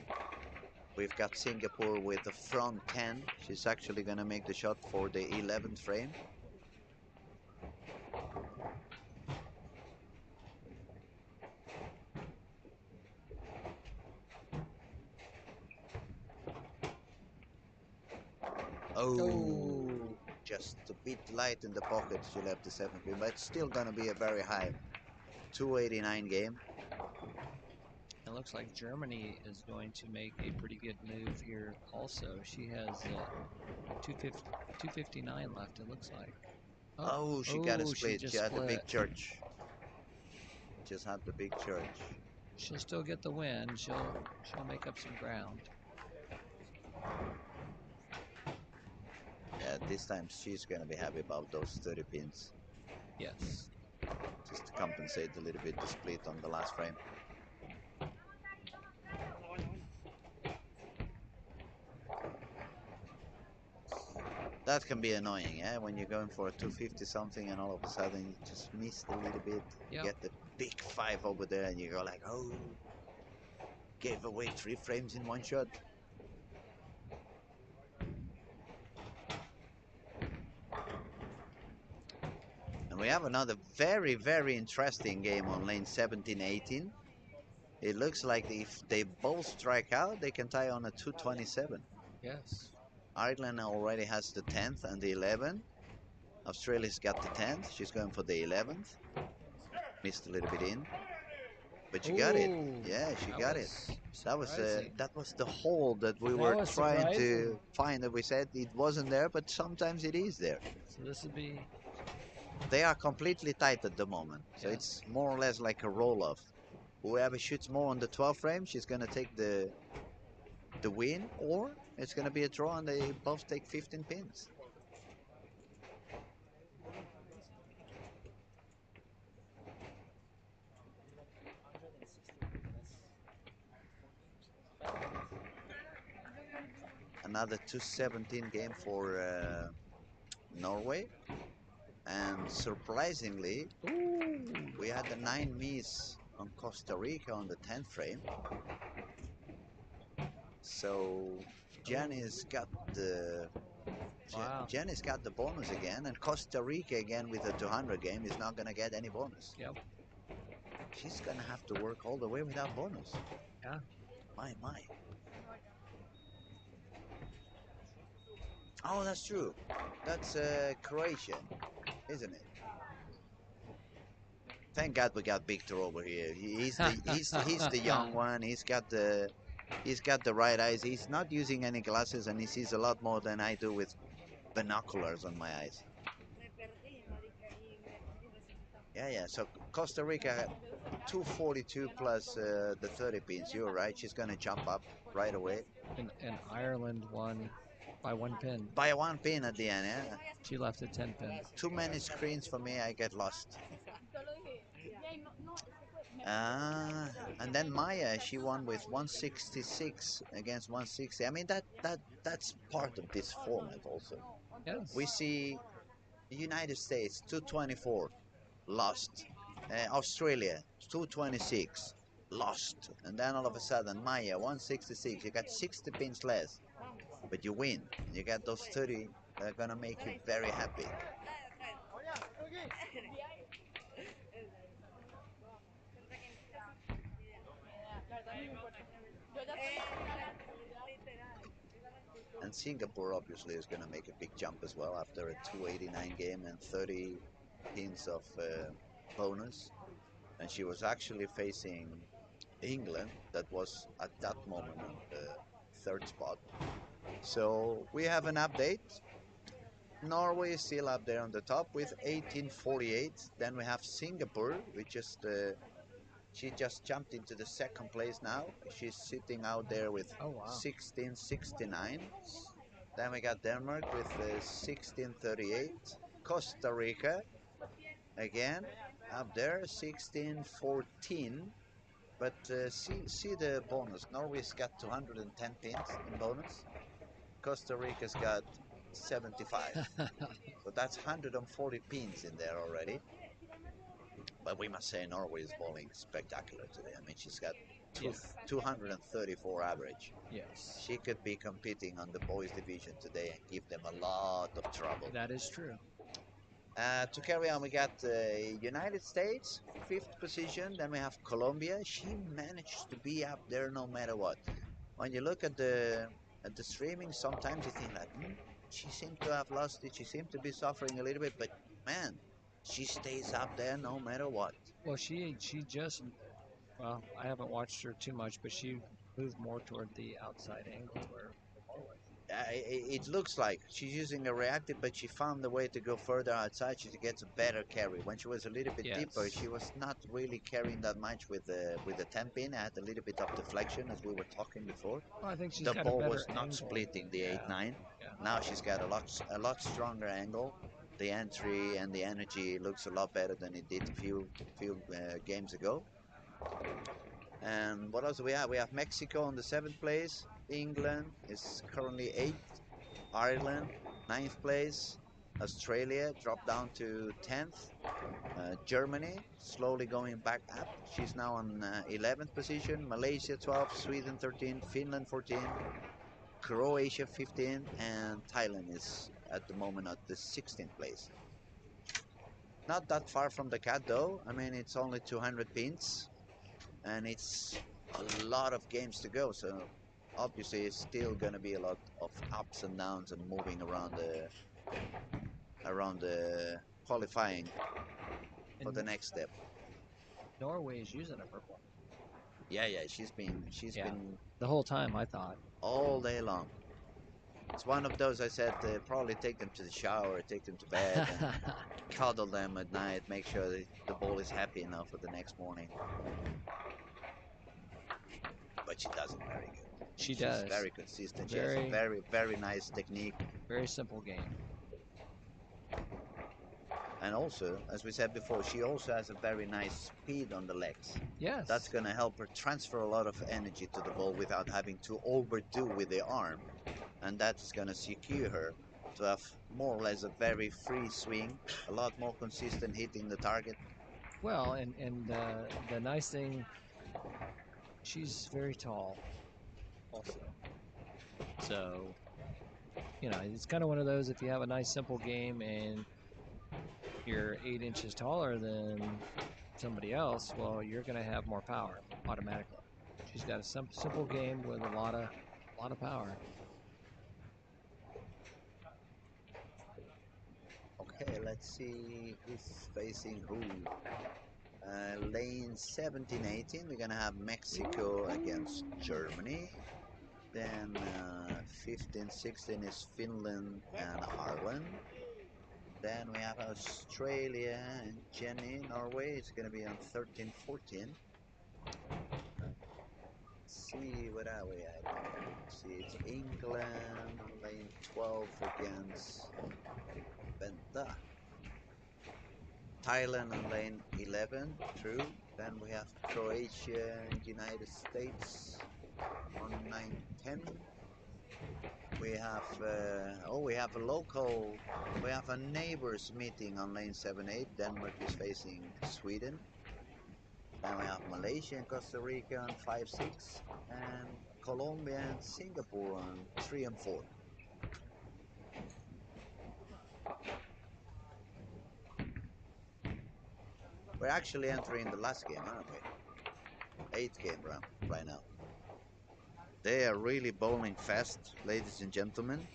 We've got Singapore with the front 10. She's actually going to make the shot for the 11th frame. Oh, just a bit light in the pocket. She left the 7th pin, but it's still going to be a very high 289 game. It looks like Germany is going to make a pretty good move here also. She has 259 left, it looks like. Oh, she got a split. She had the split. big church. Just had the big church. She'll still get the win. She'll make up some ground. Yeah, this time she's going to be happy about those 30 pins. Yes. Just to compensate a little bit the split on the last frame. That can be annoying, yeah? When you're going for a 250 something and all of a sudden you just missed a little bit. You get the big 5 over there and you go like, oh, gave away 3 frames in one shot. And we have another very, very interesting game on lane 17-18. It looks like if they both strike out, they can tie on a 227. Yes. Ireland already has the 10th and the 11th. Australia's got the 10th. She's going for the 11th. Missed a little bit in, but she got it. Yeah, she got it. That was the hole that we were trying to find. That we said it wasn't there, but sometimes it is there. So this would be. They are completely tight at the moment, so it's more or less like a roll-off. Whoever shoots more on the 12th frame, she's gonna take the win, or it's gonna be a draw and they both take 15 pins. Another 217 game for Norway, and surprisingly, we had a 9 miss on Costa Rica on the 10th frame. So Jenny's got the Jenny's got the bonus again, and Costa Rica again with a 200 game is not gonna get any bonus. Yep. She's gonna have to work all the way without bonus. Yeah. My. Oh, that's true. That's Croatia, isn't it? Thank God we got Victor over here. He's the young one. He's got the right eyes. He's not using any glasses, and he sees a lot more than I do with binoculars on my eyes. Yeah. So Costa Rica 242 plus the 30 pins. You're right. She's gonna jump up right away. And Ireland won by 1 pin. By 1 pin at the end, yeah. She left at 10 pins. Too many screens for me. I get lost. And then Maya, she won with 166 against 160. I mean that's part of this format also. Yes. We see the United States 224 lost Australia 226, lost, and then all of a sudden Maya 166. You got 60 pins less, but you win. You got those 30 that are gonna make you very happy. And Singapore obviously is gonna make a big jump as well after a 289 game and 30 pins of bonus. And she was actually facing England, that was at that moment on the third spot. So we have an update. Norway is still up there on the top with 1848. Then we have Singapore, she just jumped into the second place now. She's sitting out there with 1669. Then we got Denmark with 1638. Costa Rica again up there 1614. But see the bonus. Norway's got 210 pins in bonus. Costa Rica's got 75. So that's 140 pins in there already. But we must say Norway is bowling spectacular today. I mean, she's got 234 average. Yes. She could be competing on the boys division today and give them a lot of trouble. That is true. To carry on, we got United States, 5th position. Then we have Colombia. She managed to be up there no matter what. When you look at the streaming, sometimes you think like, she seemed to have lost it. She seemed to be suffering a little bit, but man, she stays up there no matter what. Well, she just, well, I haven't watched her too much, but she moved more toward the outside angle where the ball was. It looks like she's using a reactive, but she found the way to go further outside. She gets a better carry. When she was a little bit deeper, she was not really carrying that much with the 10 pin. Had a little bit of deflection, as we were talking before. Well, I think she's the got ball a better was not angle. splitting the 8-9. Yeah. Now she's got a lot stronger angle. The entry and the energy looks a lot better than it did a few games ago. And what else do we have? We have Mexico on the 7th place. England is currently 8th. Ireland, 9th place. Australia dropped down to 10th. Germany slowly going back up. She's now on 11th position. Malaysia 12th, Sweden 13th, Finland 14th, Croatia 15th, and Thailand is at the moment at the 16th place. Not that far from the cat though. I mean, it's only 200 pins and it's a lot of games to go, so obviously it's still going to be a lot of ups and downs and moving around the qualifying for the next step. Norway is using a purple. Yeah, she's been the whole time, I thought. All day long. It's one of those I said probably take them to the shower, take them to bed, and cuddle them at night, make sure that the ball is happy enough for the next morning. But she does it very good. She's very consistent. She has a very, very nice technique. Very simple game. And also, as we said before, she also has a very nice speed on the legs. Yes. That's going to help her transfer a lot of energy to the ball without having to overdo with the arm. And that's going to secure her to have more or less a very free swing, a lot more consistent hitting the target. Well, and the nice thing, she's very tall also. So, you know, it's kind of one of those, if you have a nice simple game and you're 8 inches taller than somebody else, well, you're going to have more power automatically. She's got a simple game with a lot of power. Okay, let's see who's facing who. Lane 17-18, we're gonna have Mexico against Germany. Then 15-16 is Finland and Ireland. Then we have Australia and Jenny. Norway is gonna be on 13-14. See, what are we at? Let's see, it's England on lane 12 against Benta. Thailand on lane 11, true. Then we have Croatia and United States on 9-10. We have we have a neighbors meeting on lane 7-8. Denmark is facing Sweden. Then we have Malaysia and Costa Rica on 5-6, and Colombia and Singapore on 3 and 4. We're actually entering the last game, aren't we? 8th game right now. They are really bowling fast, ladies and gentlemen.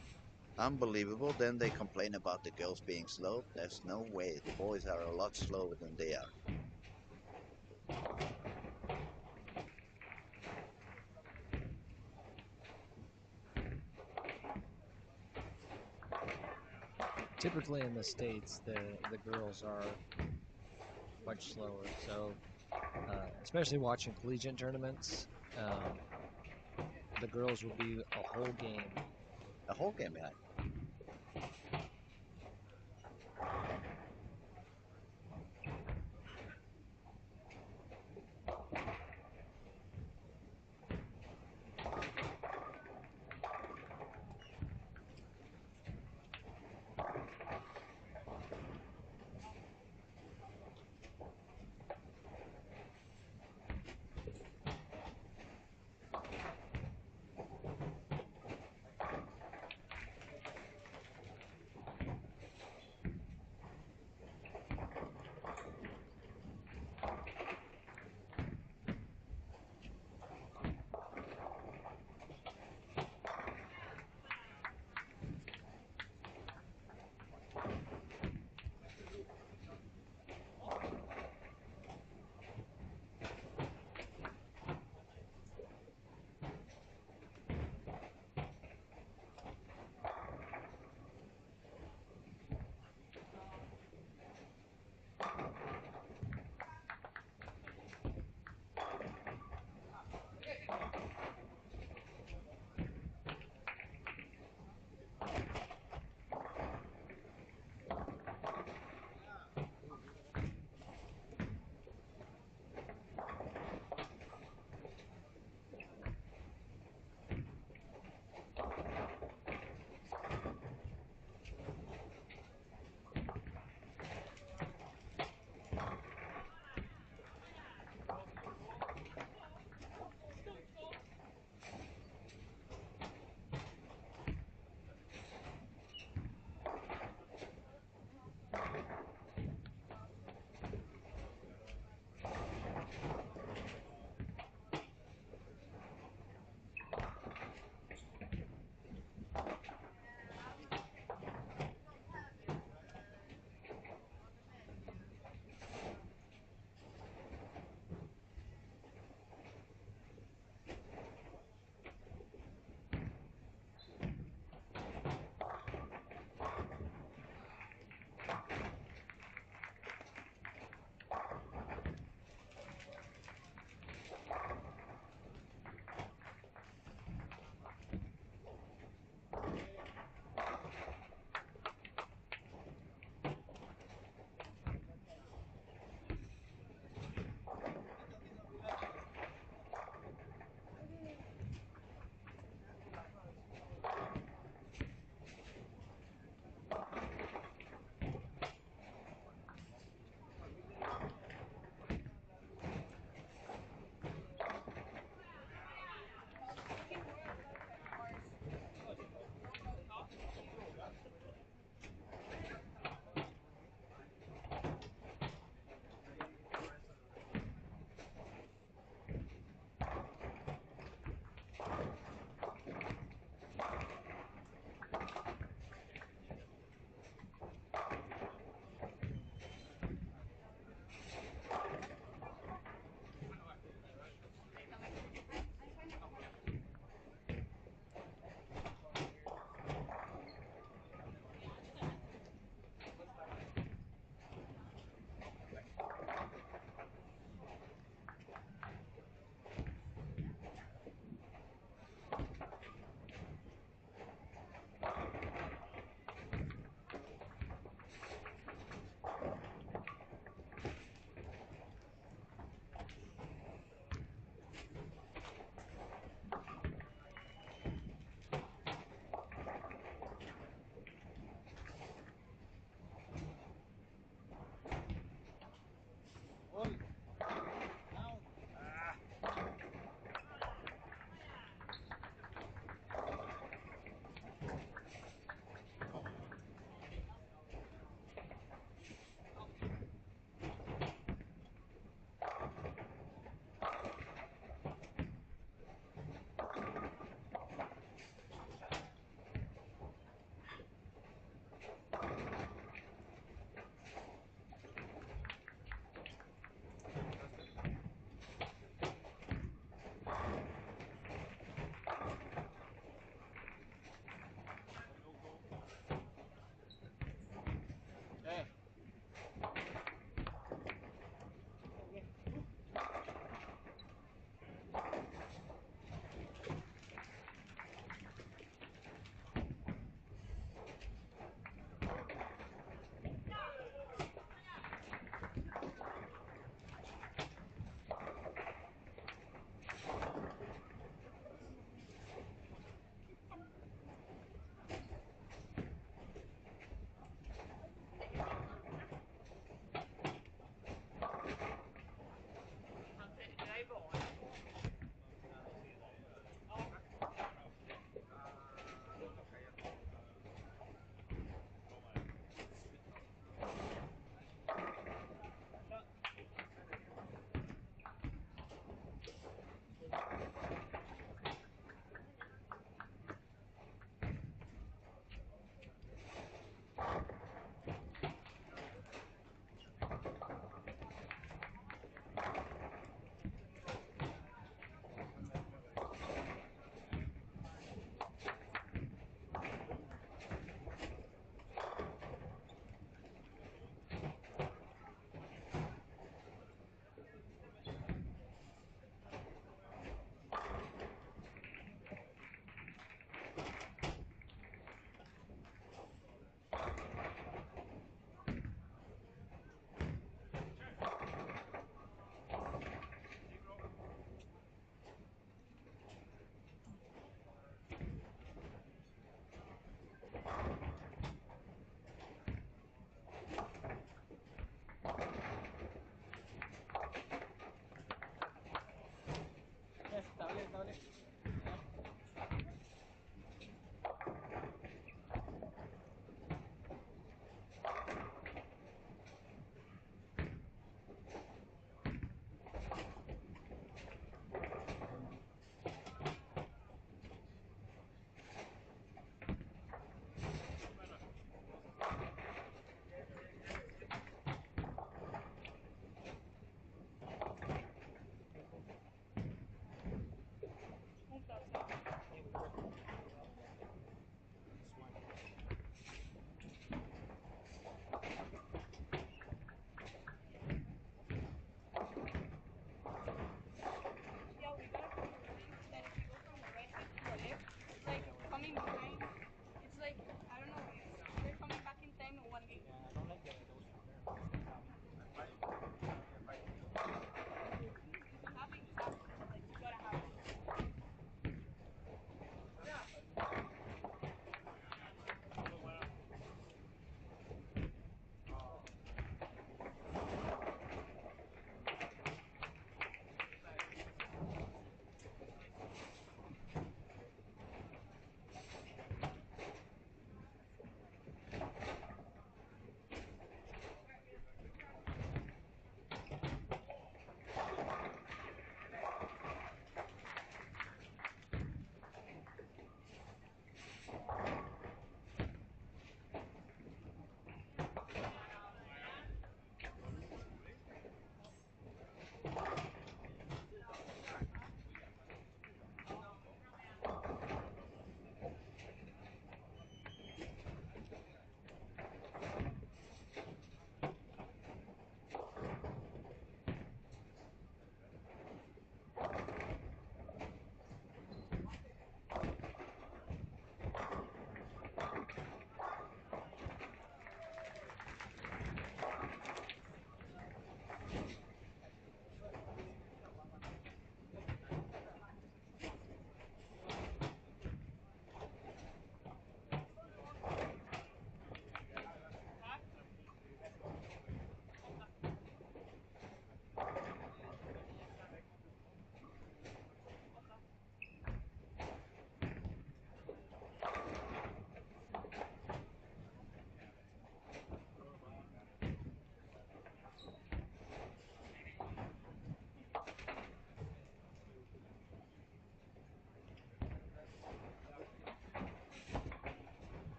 Unbelievable. Then they complain about the girls being slow. There's no way. The boys are a lot slower than they are. Typically in the States, the girls are much slower. So, especially watching collegiate tournaments, the girls will be a whole game. A whole game behind.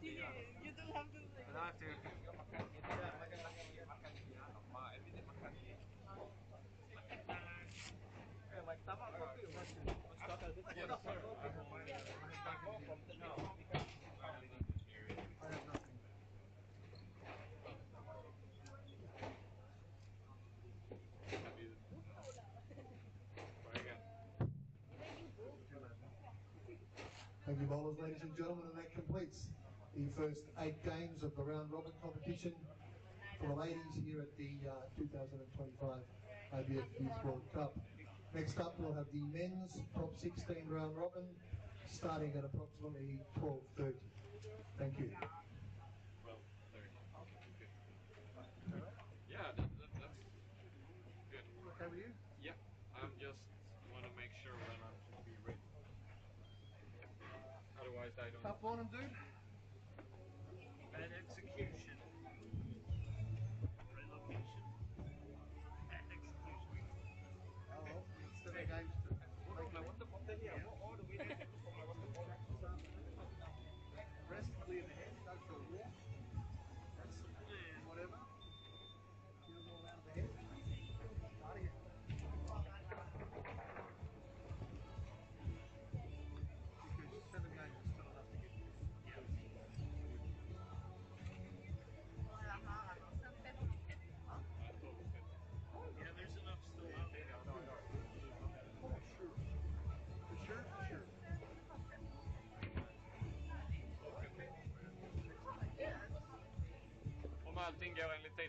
You don't have to like. I don't have to. Every day makan di. Like tama kopi. Yes, sir. No. I have nothing. Thank you, bowlers, ladies and gentlemen, and that completes the first 8 games of the round robin competition for the ladies here at the 2025 IBF Youth World Cup. Next up, we'll have the men's top 16 round robin starting at approximately 12:30. Thank you. 12:30. Yeah, that's good. Okay with you? Yeah, I'm just want to make sure when I'm to be ready. Otherwise, I don't. Up on him, dude. And execution. Relocation. And execution. Oh well, it's 7 games to rest, clear the head, go for a walk. That's the plan. Whatever. Feels all out of the head. Start again. Because 7 games is still enough to get through. Yeah, there's enough still out there. Oh, sure. For sure, for sure. Om allting går enligt